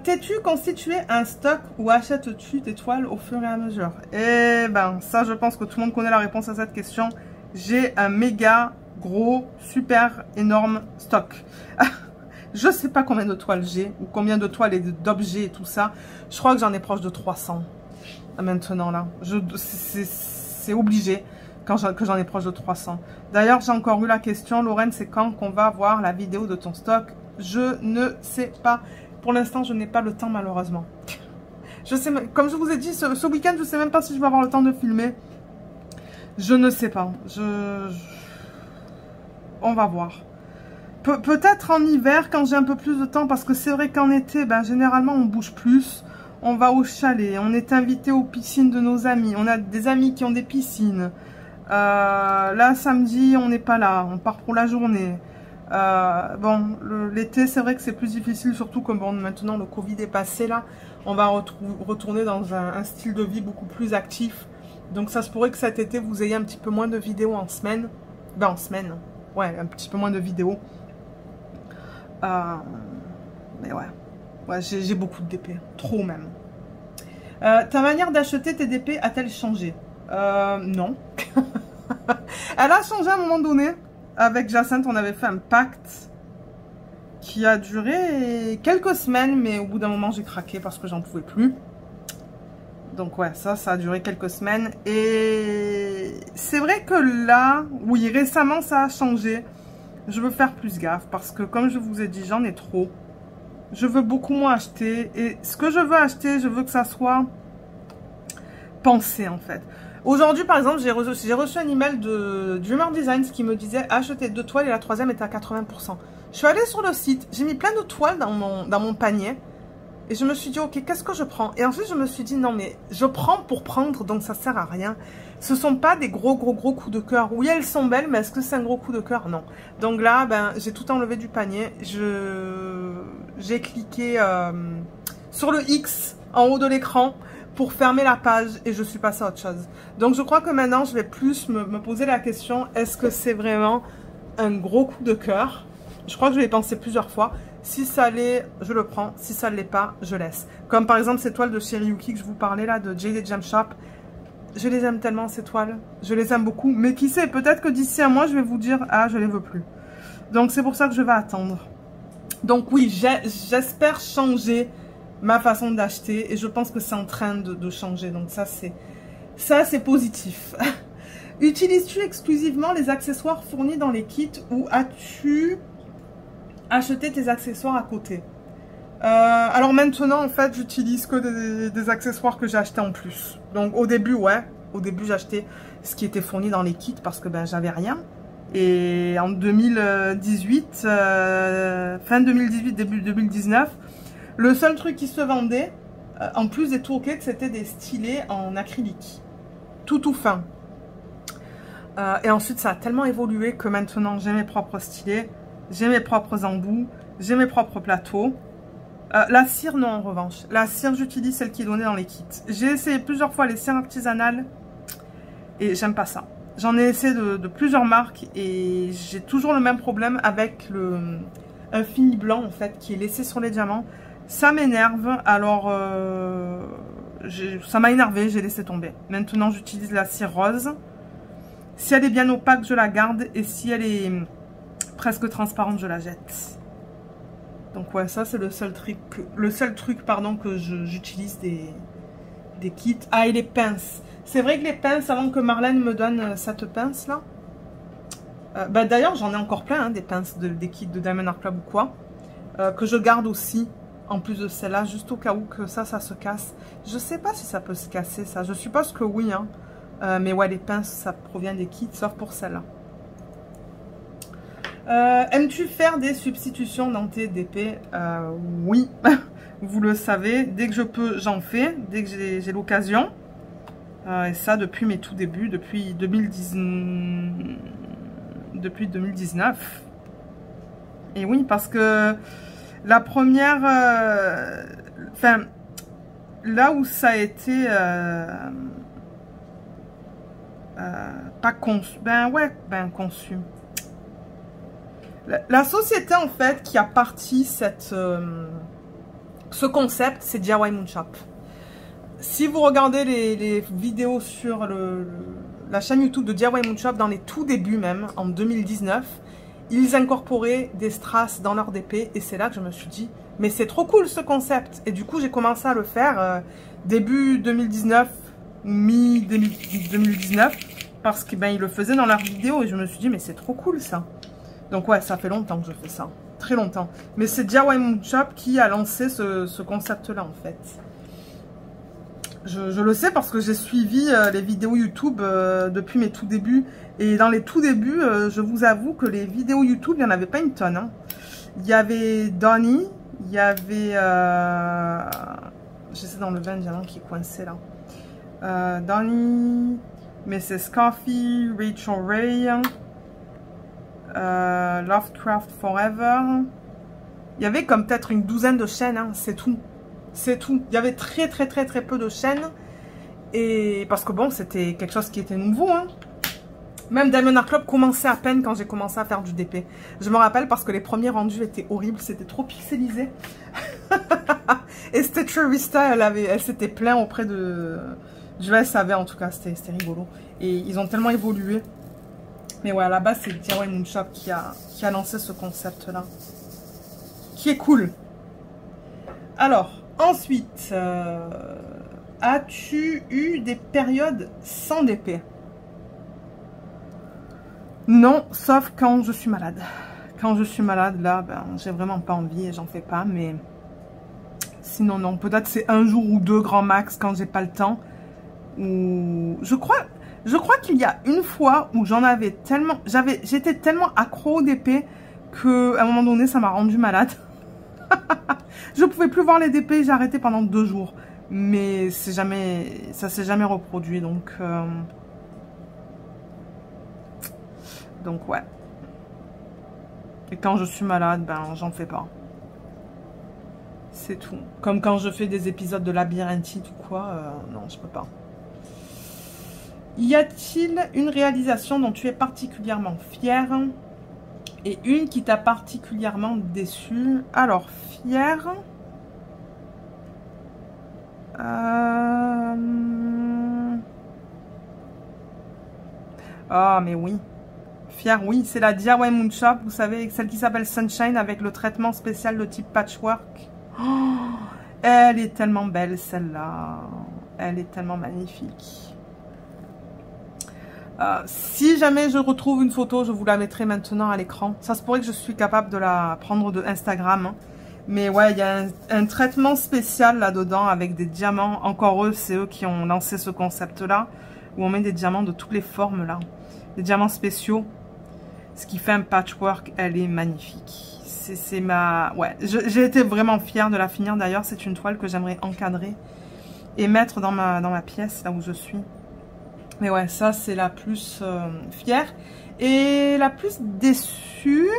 T'es-tu constitué un stock ou achètes-tu tes toiles au fur et à mesure? Eh ça, je pense que tout le monde connaît la réponse à cette question. J'ai un méga gros, super énorme stock. Je sais pas combien de toiles j'ai, ou combien de toiles et d'objets et tout ça. Je crois que j'en ai proche de 300 maintenant là. C'est obligé que j'en ai proche de 300. D'ailleurs, j'ai encore eu la question, Lorraine, c'est quand qu'on va voir la vidéo de ton stock? Je ne sais pas. Pour l'instant, je n'ai pas le temps malheureusement. Je sais, comme je vous ai dit, ce week-end, je sais même pas si je vais avoir le temps de filmer. Je ne sais pas. On va voir. Peut-être en hiver, quand j'ai un peu plus de temps, parce que c'est vrai qu'en été, généralement, on bouge plus. On va au chalet, on est invité aux piscines de nos amis. On a des amis qui ont des piscines. Là, samedi, on n'est pas là. On part pour la journée. Bon, l'été, c'est vrai que c'est plus difficile, surtout que bon, maintenant, le Covid est passé, là. On va retourner dans un style de vie beaucoup plus actif. Donc, ça se pourrait que cet été, vous ayez un petit peu moins de vidéos en semaine. En semaine. Ouais, un petit peu moins de vidéos. Mais ouais, j'ai beaucoup de DP, trop même. Ta manière d'acheter tes DP a-t-elle changé? Non. Elle a changé à un moment donné. Avec Jacinthe, on avait fait un pacte. qui a duré quelques semaines, mais au bout d'un moment, j'ai craqué parce que j'en pouvais plus. Donc ouais, ça a duré quelques semaines. Et c'est vrai que là, oui, récemment, ça a changé. Je veux faire plus gaffe parce que, comme je vous ai dit, j'en ai trop. Je veux beaucoup moins acheter. Et ce que je veux acheter, je veux que ça soit pensé, en fait. Aujourd'hui, par exemple, j'ai reçu un email de Dreamer Designs qui me disait acheter 2 toiles et la troisième est à 80%. Je suis allée sur le site, j'ai mis plein de toiles dans mon panier. Et je me suis dit, ok, qu'est-ce que je prends? Et ensuite, je me suis dit, non, mais je prends pour prendre, donc ça sert à rien. Ce sont pas des gros coups de cœur. Oui, elles sont belles, mais est-ce que c'est un gros coup de cœur? Non. Donc là, ben, j'ai tout enlevé du panier. J'ai cliqué sur le X en haut de l'écran pour fermer la page et je suis passée à autre chose. Donc, je crois que maintenant, je vais plus me poser la question, est-ce que c'est vraiment un gros coup de cœur? Je crois que je l'ai pensé plusieurs fois. Si ça l'est, je le prends. Si ça ne l'est pas, je laisse. Comme par exemple ces toiles de Chéri Yuki que je vous parlais là, de Jaded Gem Shop. Je les aime tellement ces toiles. Je les aime beaucoup. Mais qui sait, peut-être que d'ici un mois, je vais vous dire, ah, je les veux plus. Donc c'est pour ça que je vais attendre. Donc oui, j'espère changer ma façon d'acheter. Et je pense que c'est en train de changer. Donc ça, c'est positif. Utilises-tu exclusivement les accessoires fournis dans les kits ou as-tu acheté tes accessoires à côté? Alors maintenant, en fait, j'utilise que des accessoires que j'ai achetés en plus. Donc au début, ouais, au début j'achetais ce qui était fourni dans les kits parce que ben j'avais rien. Et en 2018, fin 2018, début 2019, le seul truc qui se vendait, en plus des toolkits, c'était des stylets en acrylique. Tout fin. Et ensuite, ça a tellement évolué que maintenant, j'ai mes propres stylets, j'ai mes propres embouts, j'ai mes propres plateaux. La cire, non, en revanche. La cire, j'utilise celle qui est donnée dans les kits. J'ai essayé plusieurs fois les cires artisanales et j'aime pas ça. J'en ai essayé de plusieurs marques et j'ai toujours le même problème avec un fini blanc, en fait, qui est laissé sur les diamants. Ça m'énerve, alors ça m'a énervé, j'ai laissé tomber. Maintenant, j'utilise la cire rose. Si elle est bien opaque, je la garde. Et si elle est presque transparente, je la jette. Donc ouais, ça c'est le seul truc pardon, que j'utilise des kits. Ah, et les pinces. C'est vrai que les pinces, avant que Marlène me donne cette pince là. Bah, d'ailleurs, j'en ai encore plein, hein, des pinces, des kits de Diamond Art Club ou quoi. Que je garde aussi, en plus de celle-là, juste au cas où que ça se casse. Je sais pas si ça peut se casser, ça. Je suppose que oui, hein. Mais ouais, les pinces, ça provient des kits, sauf pour celle-là. Aimes-tu faire des substitutions dans tes DP? Oui, vous le savez. Dès que je peux, j'en fais. Dès que j'ai l'occasion. Et ça, depuis mes tout débuts, depuis 2019. Et oui, parce que la première... Enfin, là où ça a été... pas conçu. Conçu. La société, en fait, qui a parti ce concept, c'est DIY Moonshop. Si vous regardez les vidéos sur la chaîne YouTube de DIY Moonshop, dans les tout débuts même, en 2019, ils incorporaient des strass dans leur DP. Et c'est là que je me suis dit, mais c'est trop cool ce concept. Et du coup, j'ai commencé à le faire début 2019, mi-2019, parce qu'ils le faisaient dans leurs vidéos. Et je me suis dit, mais c'est trop cool ça. Donc ouais, ça fait longtemps que je fais ça. Très longtemps. Mais c'est DIY Moonshop qui a lancé ce concept-là, en fait. Je le sais parce que j'ai suivi les vidéos YouTube depuis mes tout débuts. Et dans les tout débuts, je vous avoue que les vidéos YouTube, il n'y en avait pas une tonne. Hein. Il y avait Donnie, il y avait... j'essaie d'enlever un diamant qui est coincé là. Donnie, Mrs. Coffee, Rachel Ray... Lovecraft Forever. Il y avait comme peut-être une douzaine de chaînes, hein, c'est tout. C'est tout. Il y avait très peu de chaînes. Et parce que bon, c'était quelque chose qui était nouveau. Hein. Même Diamond Art Club commençait à peine quand j'ai commencé à faire du DP. Je me rappelle parce que les premiers rendus étaient horribles. C'était trop pixelisé. Et c'était Trevista, elle s'était plainte auprès du SAV en tout cas. C'était rigolo. Et ils ont tellement évolué. Mais ouais, à la base, c'est DIY Moonshop qui a lancé ce concept-là. qui est cool. Alors, ensuite, as-tu eu des périodes sans DP? Non, sauf quand je suis malade. Quand je suis malade, là, ben, j'ai vraiment pas envie et j'en fais pas, mais sinon, non. Peut-être c'est un jour ou deux grand max quand j'ai pas le temps. Ou je crois qu'il y a une fois où j'en avais tellement, j'étais tellement accro au DP que à un moment donné, ça m'a rendu malade. Je pouvais plus voir les DP, j'ai arrêté pendant 2 jours. Mais ça s'est jamais reproduit, donc ouais. Et quand je suis malade, ben j'en fais pas. C'est tout. Comme quand je fais des épisodes de labyrinthite ou quoi, non, je peux pas. Y a-t-il une réalisation dont tu es particulièrement fière et une qui t'a particulièrement déçue? Alors, fière... Ah, mais oui. Fière, oui. C'est la DIY Moon Shop, vous savez, celle qui s'appelle Sunshine avec le traitement spécial de type patchwork. Oh, elle est tellement belle, celle-là. Elle est tellement magnifique. Si jamais je retrouve une photo, je vous la mettrai maintenant à l'écran. Ça se pourrait que je suis capable de la prendre de Instagram. Hein. Mais ouais, il y a un traitement spécial là-dedans avec des diamants. Encore eux, c'est eux qui ont lancé ce concept-là. Où on met des diamants de toutes les formes là. Des diamants spéciaux. Ce qui fait un patchwork, elle est magnifique. C'est ma... Ouais, j'ai été vraiment fière de la finir d'ailleurs. C'est une toile que j'aimerais encadrer et mettre dans ma pièce, là où je suis. Mais ouais, ça c'est la plus fière. Et la plus déçue...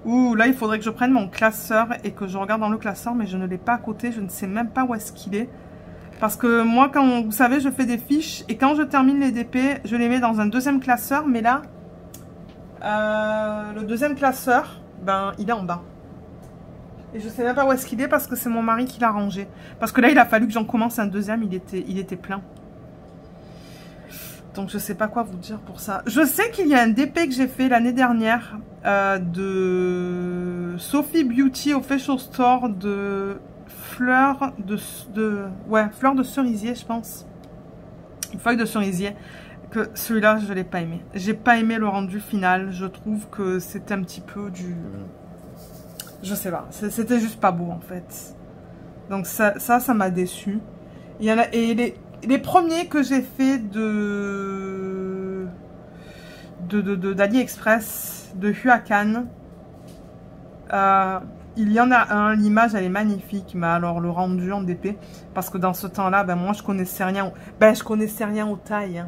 Ouh, là il faudrait que je prenne mon classeur et que je regarde dans le classeur, mais je ne l'ai pas à côté, je ne sais même pas où est-ce qu'il est. Parce que moi, quand vous savez, je fais des fiches et quand je termine les DP, je les mets dans un deuxième classeur. Mais là, le deuxième classeur, ben il est en bas. Et je sais même pas où est-ce qu'il est parce que c'est mon mari qui l'a rangé. Parce que là, il a fallu que j'en commence un deuxième, il était plein. Donc je sais pas quoi vous dire pour ça. Je sais qu'il y a un DP que j'ai fait l'année dernière de Sophie Beauty au Facial Store de fleurs fleurs de cerisier, je pense. Une feuille de cerisier. Que celui-là, je l'ai pas aimé. J'ai pas aimé le rendu final. Je trouve que c'était un petit peu du... Je sais pas. C'était juste pas beau en fait. Donc ça m'a déçu. Il y en a... Et les premiers que j'ai fait d'AliExpress, de Huacan, il y en a un, l'image elle est magnifique, mais alors le rendu en DP, parce que dans ce temps-là, ben moi je connaissais rien, je connaissais rien aux tailles. Hein.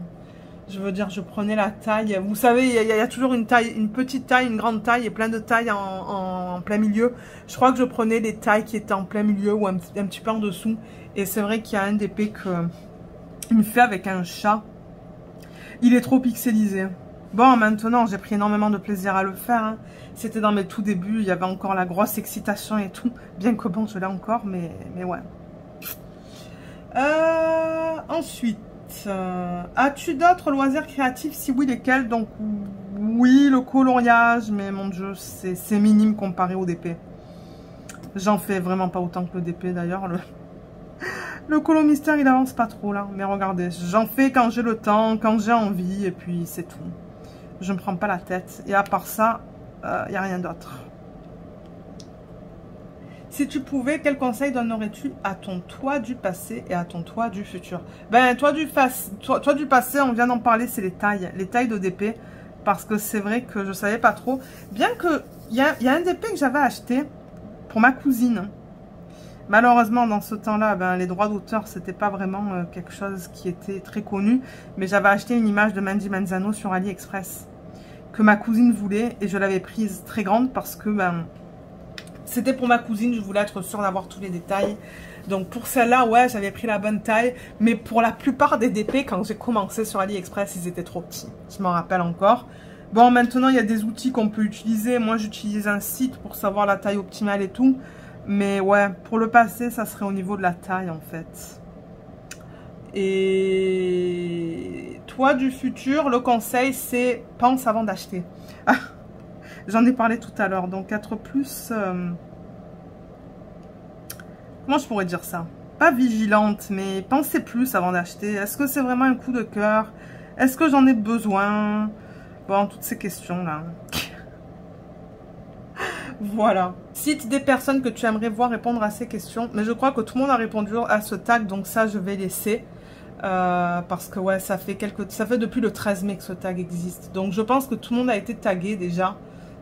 Je veux dire, je prenais la taille, vous savez, il y a toujours une taille, une petite taille, une grande taille et plein de tailles en plein milieu. Je crois que je prenais les tailles qui étaient en plein milieu ou un petit peu en dessous. Et c'est vrai qu'il y a un DP que... Il me fait avec un chat. Il est trop pixelisé. Bon, maintenant, j'ai pris énormément de plaisir à le faire. Hein. C'était dans mes tout débuts. Il y avait encore la grosse excitation et tout. Bien que bon, je l'ai encore, mais ouais. Ensuite, as-tu d'autres loisirs créatifs? Si oui, lesquels? Donc, oui, le coloriage. Mais mon Dieu, c'est minime comparé au DP. J'en fais vraiment pas autant que le DP, d'ailleurs. Le colo mystère, il avance pas trop là. Mais regardez, j'en fais quand j'ai le temps, quand j'ai envie. Et puis, c'est tout. Je me prends pas la tête. Et à part ça, il n'y a rien d'autre. Si tu pouvais, quel conseil donnerais-tu à ton toi du passé et à ton toi du futur? Ben, toi du passé, on vient d'en parler, c'est les tailles de DP. Parce que c'est vrai que je savais pas trop. Bien que, il y a un DP que j'avais acheté pour ma cousine. Malheureusement, dans ce temps-là, ben, les droits d'auteur, c'était pas vraiment quelque chose qui était très connu. Mais j'avais acheté une image de Mandy Manzano sur AliExpress que ma cousine voulait et je l'avais prise très grande parce que ben, c'était pour ma cousine. Je voulais être sûre d'avoir tous les détails. Donc pour celle-là, ouais, j'avais pris la bonne taille. Mais pour la plupart des DP, quand j'ai commencé sur AliExpress, ils étaient trop petits. Je m'en rappelle encore. Bon, maintenant, il y a des outils qu'on peut utiliser. Moi, j'utilise un site pour savoir la taille optimale et tout. Mais ouais, pour le passé, ça serait au niveau de la taille en fait. Et toi du futur, le conseil c'est pense avant d'acheter. J'en ai parlé tout à l'heure, donc être plus comment je pourrais dire ça? Pas vigilante, mais pensez plus avant d'acheter. Est-ce que c'est vraiment un coup de cœur? Est-ce que j'en ai besoin? Bon, toutes ces questions-là. Voilà. Cite des personnes que tu aimerais voir répondre à ces questions. Mais je crois que tout le monde a répondu à ce tag, donc ça, je vais laisser. Parce que, ouais, ça fait depuis le 13 mai que ce tag existe. Donc, je pense que tout le monde a été tagué déjà.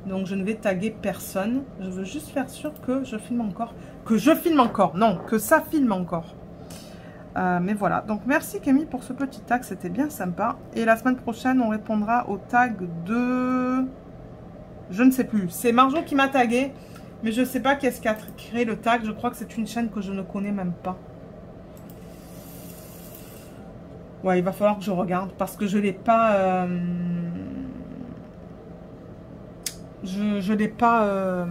Donc, je ne vais taguer personne. Je veux juste faire sûr que je filme encore. Que je filme encore. Non, que ça filme encore. Mais voilà. Donc, merci Camille pour ce petit tag. C'était bien sympa. Et la semaine prochaine, on répondra au tag de... Je ne sais plus. C'est Marjo qui m'a tagué. Mais je ne sais pas qui est-ce qui a créé le tag. Je crois que c'est une chaîne que je ne connais même pas. Ouais, il va falloir que je regarde parce que je ne l'ai pas... Je l'ai pas...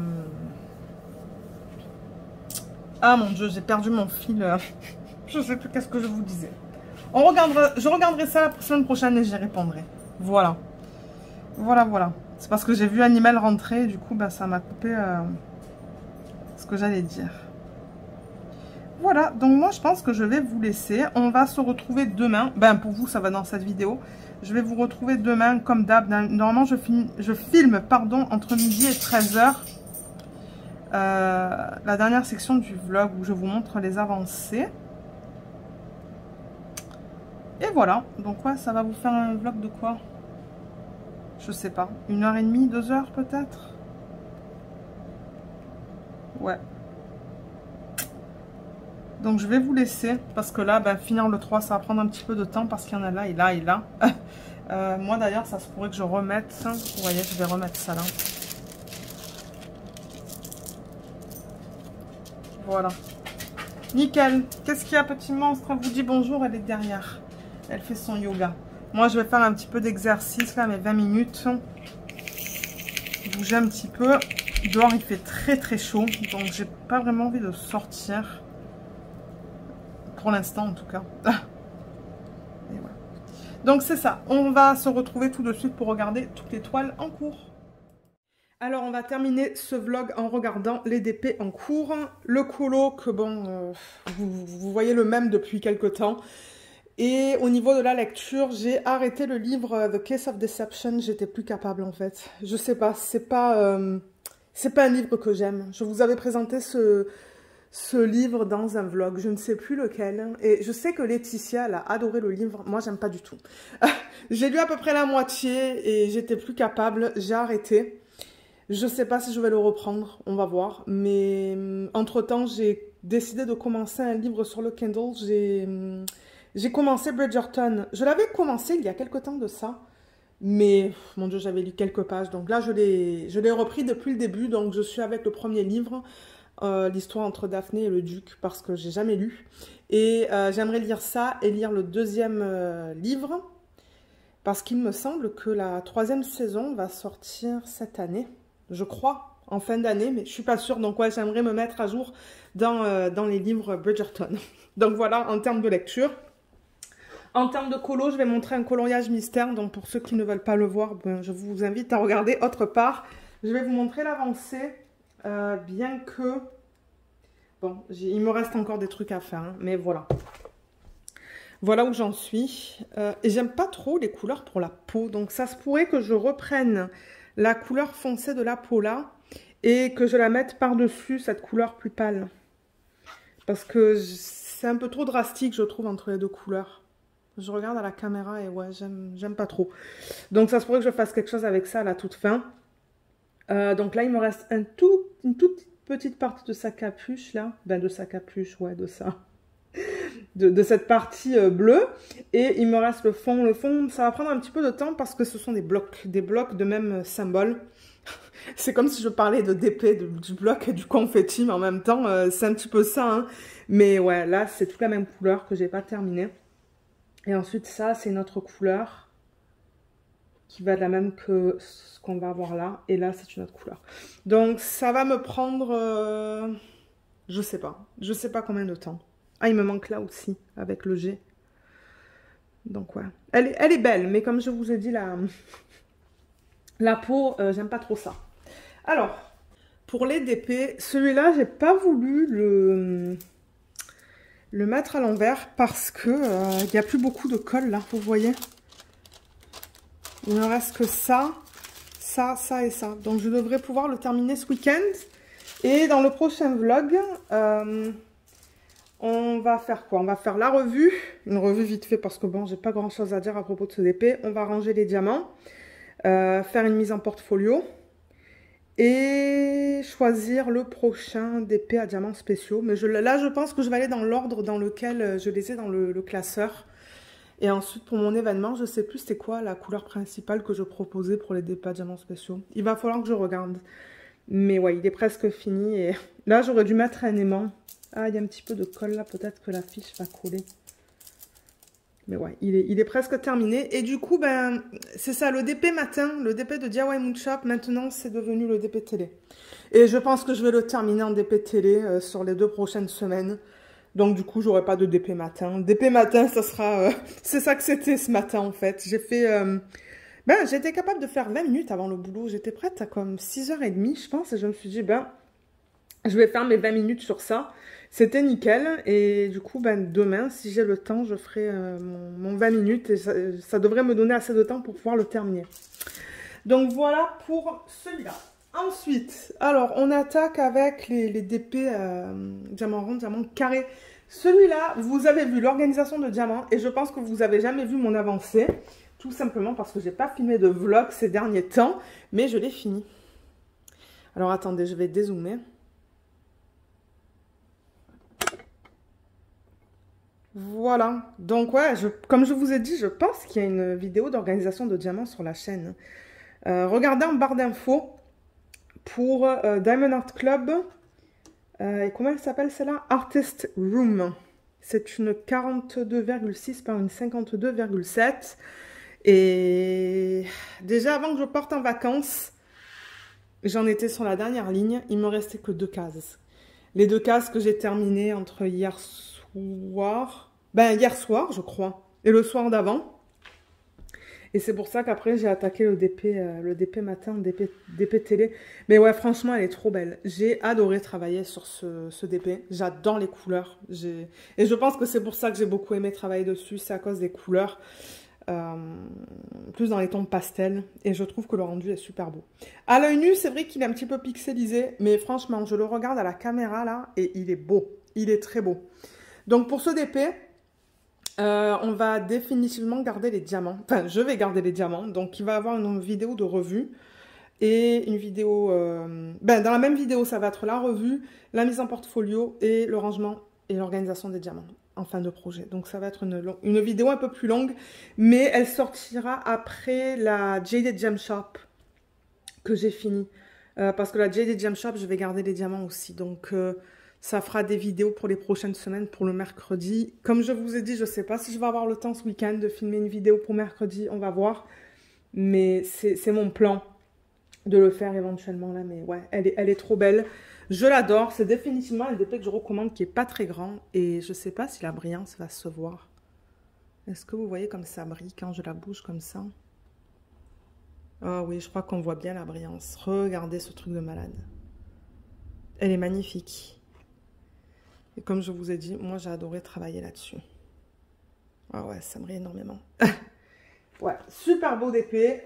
Ah mon Dieu, j'ai perdu mon fil. Je ne sais plus qu'est-ce que je vous disais. Je regarderai ça la semaine prochaine et j'y répondrai. Voilà. Voilà. C'est parce que j'ai vu Animal rentrer. Du coup, bah, ça m'a coupé ce que j'allais dire. Voilà. Donc moi, je pense que je vais vous laisser. On va se retrouver demain. Ben, pour vous, ça va dans cette vidéo. Je vais vous retrouver demain comme d'hab. Normalement, je filme entre midi et 13h. La dernière section du vlog où je vous montre les avancées. Et voilà. Donc ouais, ça va vous faire un vlog de quoi? Je sais pas. 1h30, 2h peut-être? Ouais. Donc je vais vous laisser. Parce que là, ben, finir le 3, ça va prendre un petit peu de temps. Parce qu'il y en a là et là et là. Moi d'ailleurs, ça se pourrait que je remette. Vous voyez, je vais remettre ça là. Voilà. Nickel. Qu'est-ce qu'il y a, petit monstre? Elle vous dit bonjour, elle est derrière. Elle fait son yoga. Moi, je vais faire un petit peu d'exercice, là, mes 20 minutes. Bouger un petit peu. Dehors, il fait très chaud. Donc, j'ai pas vraiment envie de sortir. Pour l'instant, en tout cas. Et voilà. Donc, c'est ça. On va se retrouver tout de suite pour regarder toutes les toiles en cours. Alors, on va terminer ce vlog en regardant les DP en cours. Le colo, que bon, vous voyez le même depuis quelques temps. Et au niveau de la lecture, j'ai arrêté le livre The Case of Deception. J'étais plus capable, en fait. Je sais pas, c'est pas un livre que j'aime. Je vous avais présenté ce livre dans un vlog, je ne sais plus lequel. Et je sais que Laetitia, elle a adoré le livre. Moi, j'aime pas du tout. J'ai lu à peu près la moitié et j'étais plus capable. J'ai arrêté. Je sais pas si je vais le reprendre, on va voir. Mais entre-temps, j'ai décidé de commencer un livre sur le Kindle. J'ai commencé Bridgerton. Je l'avais commencé il y a quelque temps de ça. Mais, mon Dieu, j'avais lu quelques pages. Donc là, je l'ai repris depuis le début. Donc, je suis avec le premier livre, l'histoire entre Daphné et le duc, parce que j'ai jamais lu. Et j'aimerais lire ça et lire le deuxième livre. Parce qu'il me semble que la 3e saison va sortir cette année. Je crois, en fin d'année, mais je suis pas sûre. Donc ouais, j'aimerais me mettre à jour dans les livres Bridgerton. Donc voilà, en termes de lecture. En termes de colo, je vais montrer un coloriage mystère. Donc pour ceux qui ne veulent pas le voir, ben, je vous invite à regarder autre part. Je vais vous montrer l'avancée. Bien que... Bon, il me reste encore des trucs à faire, hein, mais voilà. Voilà où j'en suis. Et j'aime pas trop les couleurs pour la peau. Donc ça se pourrait que je reprenne la couleur foncée de la peau là. Et que je la mette par-dessus cette couleur plus pâle. Parce que c'est un peu trop drastique, je trouve, entre les deux couleurs. Je regarde à la caméra et ouais, j'aime pas trop. Donc ça se pourrait que je fasse quelque chose avec ça à la toute fin. Donc là, il me reste une toute petite partie de sa capuche là. Ben de sa capuche, ouais, de ça. De cette partie bleue. Et il me reste le fond. Le fond, ça va prendre un petit peu de temps parce que ce sont des blocs de même symbole. C'est comme si je parlais de d'épée, du bloc et du confetti, mais en même temps, c'est un petit peu ça. Hein. Mais ouais, là, c'est toute la même couleur que j'ai pas terminée. Et ensuite, ça, c'est une autre couleur qui va de la même que ce qu'on va avoir là. Et là, c'est une autre couleur. Donc, ça va me prendre, je sais pas. Je sais pas combien de temps. Ah, il me manque là aussi, avec le G. Donc, ouais. Elle est belle, mais comme je vous ai dit, la peau, j'aime pas trop ça. Alors, pour les DP, celui-là, j'ai pas voulu le mettre à l'envers parce que il n'y a plus beaucoup de colle là, vous voyez. Il ne reste que ça, ça, ça et ça. Donc je devrais pouvoir le terminer ce week-end. Et dans le prochain vlog, on va faire quoi? On va faire la revue, une revue vite fait parce que bon, j'ai pas grand chose à dire à propos de ce DP. On va ranger les diamants, faire une mise en portfolio et choisir le prochain DP à diamants spéciaux. Mais là, je pense que je vais aller dans l'ordre dans lequel je les ai dans le classeur. Et ensuite, pour mon événement, je sais plus c'était quoi la couleur principale que je proposais pour les DP à diamants spéciaux. Il va falloir que je regarde. Mais ouais, il est presque fini. Et là, j'aurais dû mettre un aimant. Ah, il y a un petit peu de colle là. Peut-être que la fiche va coller. Mais ouais, il est presque terminé. Et du coup, ben, c'est ça, le DP matin, le DP de DIY Moon Shop, maintenant, c'est devenu le DP télé. Et je pense que je vais le terminer en DP télé sur les 2 prochaines semaines. Donc, du coup, j'aurai pas de DP matin. DP matin, ça sera... c'est ça que c'était ce matin, en fait. J'ai fait... ben, j'étais capable de faire 20 minutes avant le boulot. J'étais prête à comme 6h30, je pense. Et je me suis dit, ben, je vais faire mes 20 minutes sur ça. C'était nickel. Et du coup, ben, demain, si j'ai le temps, je ferai mon 20 minutes. Et ça devrait me donner assez de temps pour pouvoir le terminer. Donc, voilà pour celui-là. Ensuite, alors, on attaque avec les DP diamant rond, diamant carré. Celui-là, vous avez vu l'organisation de diamants. Et je pense que vous n'avez jamais vu mon avancée. Tout simplement parce que je n'ai pas filmé de vlog ces derniers temps. Mais je l'ai fini. Alors, attendez, je vais dézoomer. Voilà. Donc, ouais, comme je vous ai dit, je pense qu'il y a une vidéo d'organisation de diamants sur la chaîne. Regardez en barre d'infos pour Diamond Art Club. Et comment elle s'appelle celle-là? Artist Room. C'est une 42,6 par une 52,7. Et déjà, avant que je parte en vacances, j'en étais sur la dernière ligne. Il me restait que 2 cases. Les 2 cases que j'ai terminées entre hier soir. Ben, hier soir, je crois. Et le soir d'avant. Et c'est pour ça qu'après, j'ai attaqué le DP matin, DP télé. Mais ouais, franchement, elle est trop belle. J'ai adoré travailler sur ce DP. J'adore les couleurs. Et je pense que c'est pour ça que j'ai beaucoup aimé travailler dessus. C'est à cause des couleurs. Plus dans les tons pastel. Et je trouve que le rendu est super beau. À l'œil nu, c'est vrai qu'il est un petit peu pixelisé. Mais franchement, je le regarde à la caméra là. Et il est beau. Il est très beau. Donc pour ce DP... on va définitivement garder les diamants. Enfin, je vais garder les diamants. Donc, il va y avoir une vidéo de revue. Et une vidéo... ben, dans la même vidéo, ça va être la revue, la mise en portfolio et le rangement et l'organisation des diamants en fin de projet. Donc, ça va être une vidéo un peu plus longue. Mais elle sortira après la Jaded Gem Shop que j'ai fini. Parce que la Jaded Gem Shop, je vais garder les diamants aussi. Donc... ça fera des vidéos pour les prochaines semaines, pour le mercredi. Comme je vous ai dit, je ne sais pas si je vais avoir le temps ce week-end de filmer une vidéo pour mercredi. On va voir. Mais c'est mon plan de le faire éventuellement là. Mais ouais, elle est trop belle. Je l'adore. C'est définitivement un DP que je recommande qui n'est pas très grand. Et je ne sais pas si la brillance va se voir. Est-ce que vous voyez comme ça brille quand je la bouge comme ça? Ah oui, je crois qu'on voit bien la brillance. Regardez ce truc de malade. Elle est magnifique. Et comme je vous ai dit, moi j'ai adoré travailler là-dessus. Ah ouais, ça brille énormément. Ouais, super beau DP.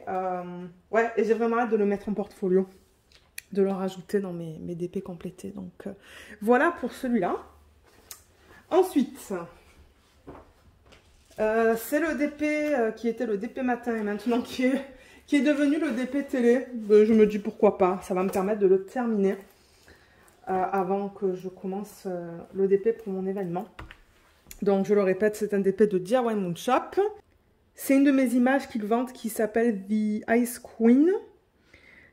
Ouais, et j'ai vraiment hâte de le mettre en portfolio. De le rajouter dans mes DP complétés. Donc voilà pour celui-là. Ensuite, c'est le DP qui était le DP matin et maintenant qui est devenu le DP télé. Je me dis pourquoi pas. Ça va me permettre de le terminer. Avant que je commence le DP pour mon événement. Donc, je le répète, c'est un DP de DIY Moon Shop. C'est une de mes images qu'ils vendent qui s'appelle The Ice Queen.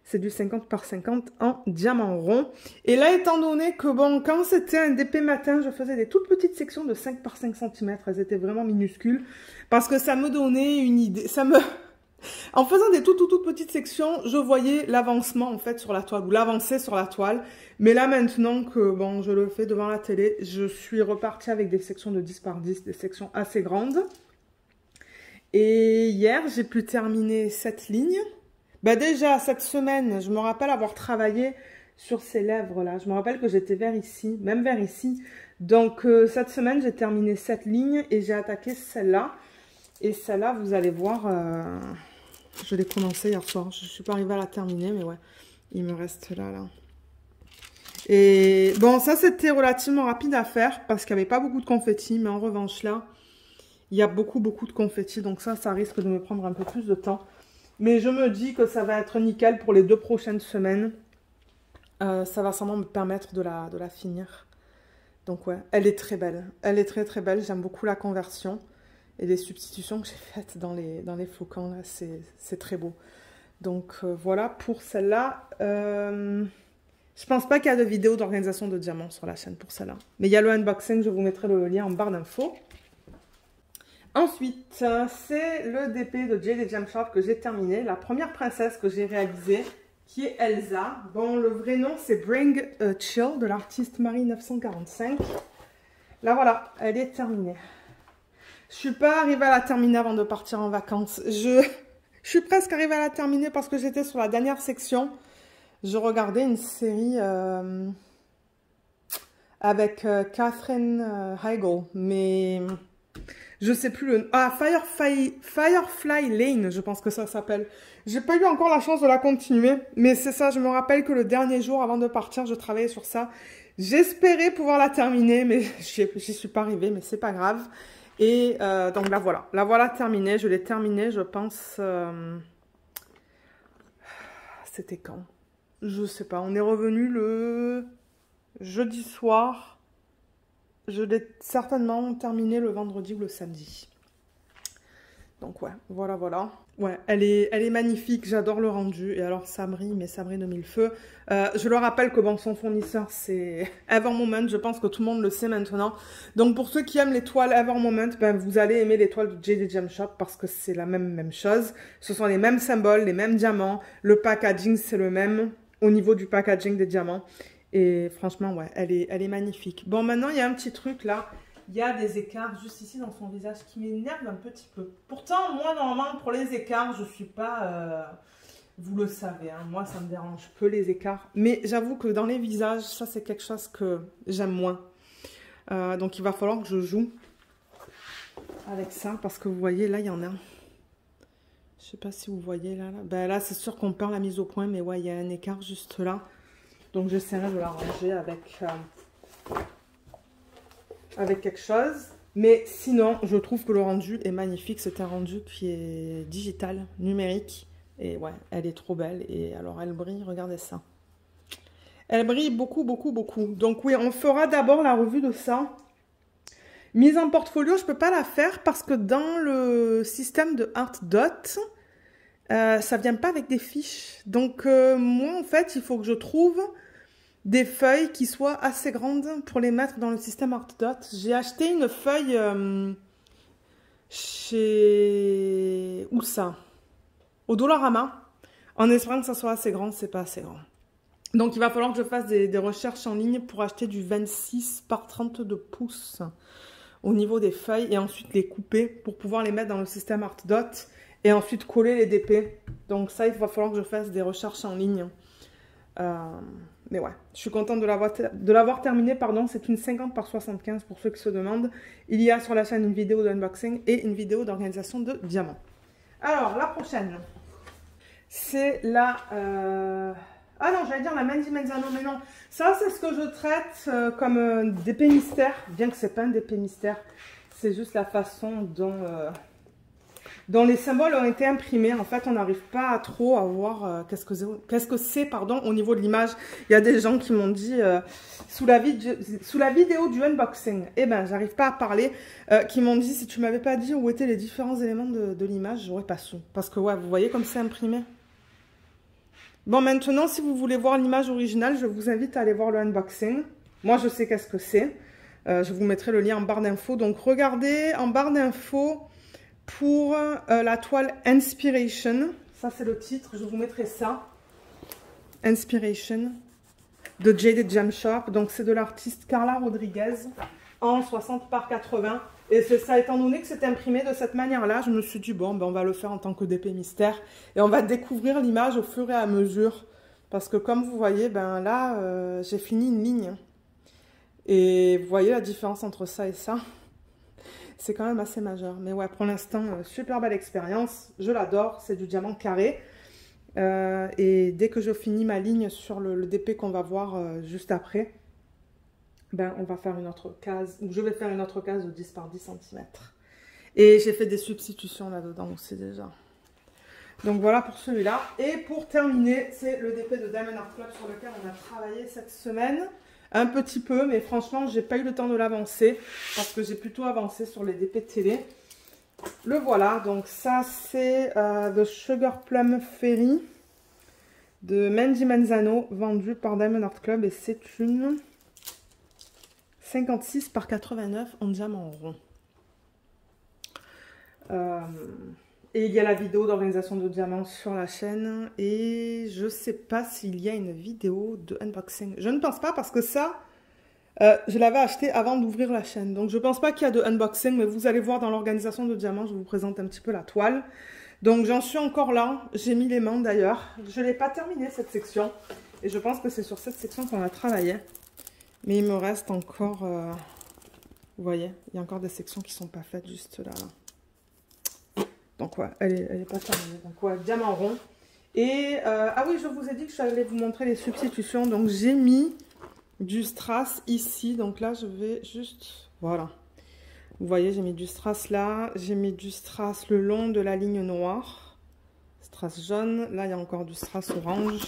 C'est du 50 par 50 en diamant rond. Et là, étant donné que, bon, quand c'était un DP matin, je faisais des toutes petites sections de 5 par 5 cm. Elles étaient vraiment minuscules. Parce que ça me donnait une idée. En faisant des toutes petites sections, je voyais l'avancement en fait sur la toile ou l'avancée sur la toile. Mais là maintenant que bon, je le fais devant la télé, je suis repartie avec des sections de 10 par 10, des sections assez grandes. Et hier, j'ai pu terminer cette ligne. Bah déjà, cette semaine, je me rappelle avoir travaillé sur ces lèvres-là. Je me rappelle que j'étais vers ici, même vers ici. Donc, cette semaine, j'ai terminé cette ligne et j'ai attaqué celle-là. Et celle-là, vous allez voir, je l'ai commencé hier soir. Je ne suis pas arrivée à la terminer, mais ouais, il me reste là. Et bon, ça, c'était relativement rapide à faire parce qu'il n'y avait pas beaucoup de confettis. Mais en revanche, là, il y a beaucoup de confettis. Donc ça risque de me prendre un peu plus de temps. Mais je me dis que ça va être nickel pour les 2 prochaines semaines. Ça va sûrement me permettre de la finir. Donc ouais, elle est très belle. Elle est très belle. J'aime beaucoup la conversion. Et les substitutions que j'ai faites dans les flocons, là, c'est très beau. Donc voilà pour celle-là. Je pense pas qu'il y a de vidéo d'organisation de diamants sur la chaîne pour celle-là. Mais il y a le unboxing, je vous mettrai le lien en barre d'infos. Ensuite, c'est le DP de Jade Gem Shop que j'ai terminé. La première princesse que j'ai réalisée, qui est Elsa. Bon, le vrai nom, c'est Bring a Chill de l'artiste Marie 945. Là, voilà, elle est terminée. Je suis pas arrivée à la terminer avant de partir en vacances. Je suis presque arrivée à la terminer parce que j'étais sur la dernière section. Je regardais une série avec Katherine Heigl, mais je sais plus le... Ah, Firefly Lane, je pense que ça s'appelle. J'ai pas eu encore la chance de la continuer, mais c'est ça, je me rappelle que le dernier jour avant de partir, je travaillais sur ça. J'espérais pouvoir la terminer, mais j'y suis pas arrivée, mais c'est pas grave. Et donc la voilà terminée. Je l'ai terminée, je pense. C'était quand? Je sais pas. On est revenu le jeudi soir. Je l'ai certainement terminée le vendredi ou le samedi. Donc ouais, voilà. Ouais, elle est magnifique, j'adore le rendu. Et alors ça brille, mais ça brille de mille feux. Je le rappelle que bon, son fournisseur c'est Evermoment, je pense que tout le monde le sait maintenant. Donc pour ceux qui aiment les toiles Evermoment, ben, vous allez aimer les toiles de Jade Gem Shop parce que c'est la même chose. Ce sont les mêmes symboles, les mêmes diamants. Le packaging c'est le même au niveau du packaging des diamants. Et franchement, ouais, elle est magnifique. Bon, maintenant il y a un petit truc là. Il y a des écarts juste ici dans son visage qui m'énervent un petit peu. Pourtant, moi, normalement, pour les écarts, je ne suis pas... vous le savez, hein, moi, ça me dérange peu les écarts. Mais j'avoue que dans les visages, ça, c'est quelque chose que j'aime moins. Donc, il va falloir que je joue avec ça. Parce que vous voyez, là, il y en a. Je ne sais pas si vous voyez, là. Ben, là, c'est sûr qu'on perd la mise au point. Mais ouais, il y a un écart juste là. Donc, j'essaierai de l'arranger avec quelque chose, mais sinon je trouve que le rendu est magnifique. C'est un rendu qui est digital, numérique, et ouais, elle est trop belle. Et alors elle brille, regardez ça, elle brille beaucoup. Donc oui, on fera d'abord la revue de ça. Mise en portfolio, je peux pas la faire parce que dans le système de Artdot, ça vient pas avec des fiches. Donc moi en fait, il faut que je trouve des feuilles qui soient assez grandes pour les mettre dans le système Artdot. J'ai acheté une feuille chez... Où ça? Au Dollarama, en espérant que ça soit assez grand. C'est pas assez grand. Donc il va falloir que je fasse des recherches en ligne pour acheter du 26 par 32 pouces au niveau des feuilles et ensuite les couper pour pouvoir les mettre dans le système Artdot et ensuite coller les DP. Donc ça, il va falloir que je fasse des recherches en ligne. Mais ouais, je suis contente de l'avoir terminé, pardon. C'est une 50 par 75 pour ceux qui se demandent. Il y a sur la chaîne une vidéo d'unboxing et une vidéo d'organisation de diamants. Alors, la prochaine, c'est la... Ah non, j'allais dire la Mandy Menzano, mais non. Ça, c'est ce que je traite comme DP mystère, bien que c'est pas un DP mystère. C'est juste la façon dont les symboles ont été imprimés. En fait, on n'arrive pas trop à voir qu'est-ce que c'est, pardon, au niveau de l'image. Il y a des gens qui m'ont dit, sous la vidéo du unboxing, eh ben, j'arrive pas à parler, qui m'ont dit, si tu m'avais pas dit où étaient les différents éléments de l'image, j'aurais pas su. Parce que, ouais, vous voyez comme c'est imprimé. Bon, maintenant, si vous voulez voir l'image originale, je vous invite à aller voir le unboxing. Moi, je sais qu'est-ce que c'est. Je vous mettrai le lien en barre d'infos. Donc, regardez en barre d'infos pour la toile Inspiration. Ça, c'est le titre. Je vous mettrai ça. Inspiration de Jade Gem Shop. Donc, c'est de l'artiste Carla Rodriguez en 60 par 80. Et c'est ça, étant donné que c'est imprimé de cette manière-là, je me suis dit, bon, ben, on va le faire en tant que DP mystère. Et on va découvrir l'image au fur et à mesure Parce que comme vous voyez, ben là, j'ai fini une ligne. Et vous voyez la différence entre ça et ça. C'est quand même assez majeur. Mais ouais, pour l'instant, super belle expérience. Je l'adore. C'est du diamant carré. Et dès que je finis ma ligne sur le DP qu'on va voir juste après, ben, on va faire une autre case. Ou je vais faire une autre case de 10 par 10 cm. Et j'ai fait des substitutions là-dedans aussi déjà. Donc voilà pour celui-là. Et pour terminer, c'est le DP de Diamond Art Club sur lequel on a travaillé cette semaine. Un petit peu, mais franchement, j'ai pas eu le temps de l'avancer parce que j'ai plutôt avancé sur les DP télé. Le voilà. Donc ça, c'est The Sugar Plum Fairy de Mandy Manzano, vendu par Diamond Art Club. Et c'est une 56 par 89 en diamant rond. Et il y a la vidéo d'organisation de diamants sur la chaîne. Et je ne sais pas s'il y a une vidéo de unboxing. Je ne pense pas parce que ça, je l'avais acheté avant d'ouvrir la chaîne. Donc je ne pense pas qu'il y a de unboxing. Mais vous allez voir dans l'organisation de diamants, je vous présente un petit peu la toile. Donc j'en suis encore là. J'ai mis les mains d'ailleurs. Je ne l'ai pas terminé cette section. Et je pense que c'est sur cette section qu'on a travaillé. Mais il me reste encore... vous voyez, il y a encore des sections qui ne sont pas faites juste là. Donc ouais, elle est pas terminée. Donc ouais, diamant rond. Et ah oui, je vous ai dit que j'allais vous montrer les substitutions. Donc j'ai mis du strass ici. Donc là, je vais juste... Voilà. Vous voyez, j'ai mis du strass là. J'ai mis du strass le long de la ligne noire. Strass jaune. Là, il y a encore du strass orange.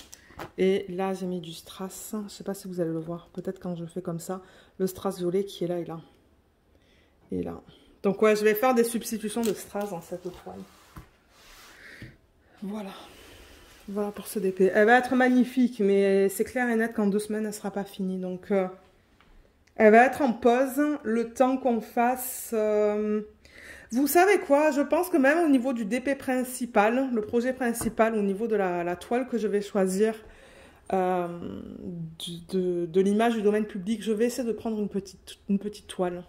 Et là, j'ai mis du strass. Je ne sais pas si vous allez le voir. Peut-être quand je fais comme ça. Le strass violet qui est là et là. Et là. Donc ouais, je vais faire des substitutions de strass dans cette toile. Voilà. Voilà pour ce DP. Elle va être magnifique, mais c'est clair et net qu'en 2 semaines, elle ne sera pas finie. Donc, elle va être en pause le temps qu'on fasse... Vous savez quoi? Je pense que même au niveau du DP principal, le projet principal, au niveau de la toile que je vais choisir, de l'image du domaine public, je vais essayer de prendre une petite toile.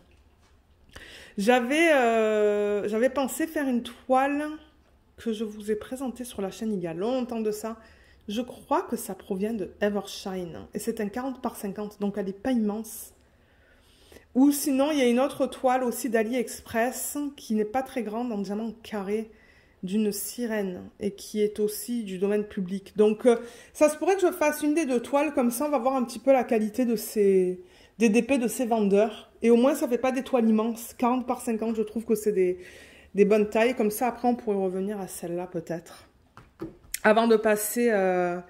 J'avais pensé faire une toile que je vous ai présentée sur la chaîne il y a longtemps de ça. Je crois que ça provient de Evershine. Et c'est un 40 par 50, donc elle n'est pas immense. Ou sinon, il y a une autre toile aussi d'AliExpress qui n'est pas très grande, en diamant carré, d'une sirène. Et qui est aussi du domaine public. Donc, ça se pourrait que je fasse une des 2 toiles. Comme ça, on va voir un petit peu la qualité de des DP de ces vendeurs. Et au moins, ça ne fait pas des toiles immenses. 40 par 50, je trouve que c'est des bonnes tailles. Comme ça, après, on pourrait revenir à celle-là, peut-être. Avant de passer à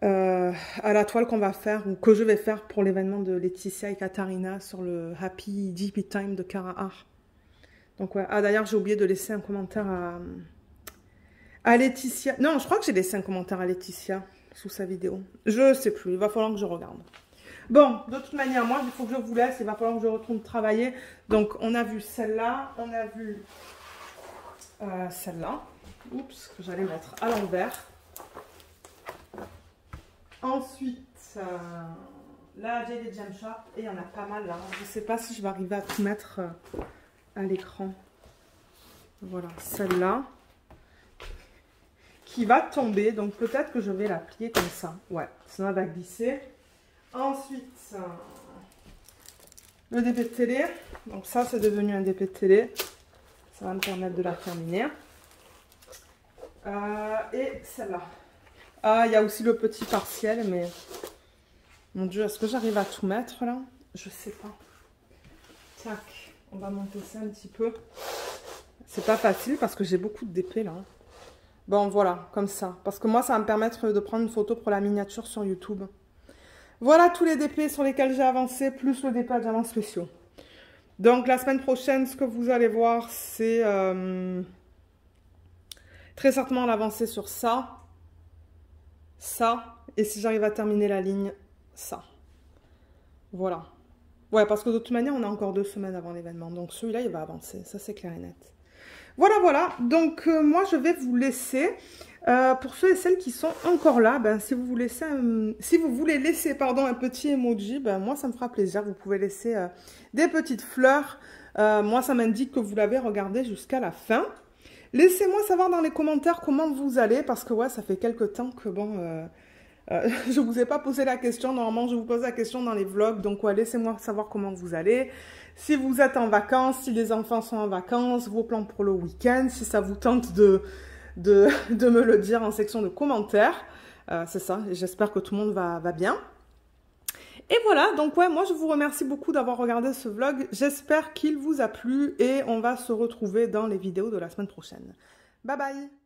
la toile qu'on va faire, ou que je vais faire pour l'événement de Laetitia et Katharina sur le Happy DP Time de Cara Art. Donc, ouais. Ah, d'ailleurs, j'ai oublié de laisser un commentaire à Laetitia. Non, je crois que j'ai laissé un commentaire à Laetitia sous sa vidéo. Je sais plus. Il va falloir que je regarde. Bon, de toute manière, moi, il faut que je vous laisse. Il va falloir que je retourne travailler. Donc, on a vu celle-là. On a vu celle-là. Oups, que j'allais mettre à l'envers. Ensuite, là, j'ai des Gem Shop. Et il y en a pas mal, là. Je ne sais pas si je vais arriver à tout mettre à l'écran. Voilà, celle-là. Qui va tomber. Donc, peut-être que je vais la plier comme ça. Ouais, sinon elle va glisser. Ensuite, le DP de télé. Donc ça, c'est devenu un DP de télé. Ça va me permettre de la terminer. Et celle-là. Ah, il y a aussi le petit partiel, mais... Mon Dieu, est-ce que j'arrive à tout mettre, là? Je sais pas. Tac, on va monter ça un petit peu. C'est pas facile parce que j'ai beaucoup de DP, là. Bon, voilà, comme ça. Parce que moi, ça va me permettre de prendre une photo pour la miniature sur YouTube. Voilà tous les DP sur lesquels j'ai avancé, plus le DP à diamants spéciaux. Donc, la semaine prochaine, ce que vous allez voir, c'est très certainement l'avancée sur ça, ça, et si j'arrive à terminer la ligne, ça. Voilà. Ouais, parce que de toute manière, on a encore 2 semaines avant l'événement. Donc, celui-là, il va avancer. Ça, c'est clair et net. Voilà, voilà. Donc, moi, je vais vous laisser. Pour ceux et celles qui sont encore là, ben, si vous voulez laisser un petit emoji, ben, moi ça me fera plaisir. Vous pouvez laisser des petites fleurs. Moi ça m'indique que vous l'avez regardé jusqu'à la fin. Laissez-moi savoir dans les commentaires comment vous allez, parce que ouais, ça fait quelques temps que bon, Je vous ai pas posé la question, normalement je vous pose la question dans les vlogs, donc ouais, laissez-moi savoir comment vous allez. Si vous êtes en vacances, si les enfants sont en vacances, vos plans pour le week-end, si ça vous tente de me le dire en section de commentaires. C'est ça, j'espère que tout le monde va bien. Et voilà, donc ouais, moi je vous remercie beaucoup d'avoir regardé ce vlog. J'espère qu'il vous a plu et on va se retrouver dans les vidéos de la semaine prochaine. Bye bye!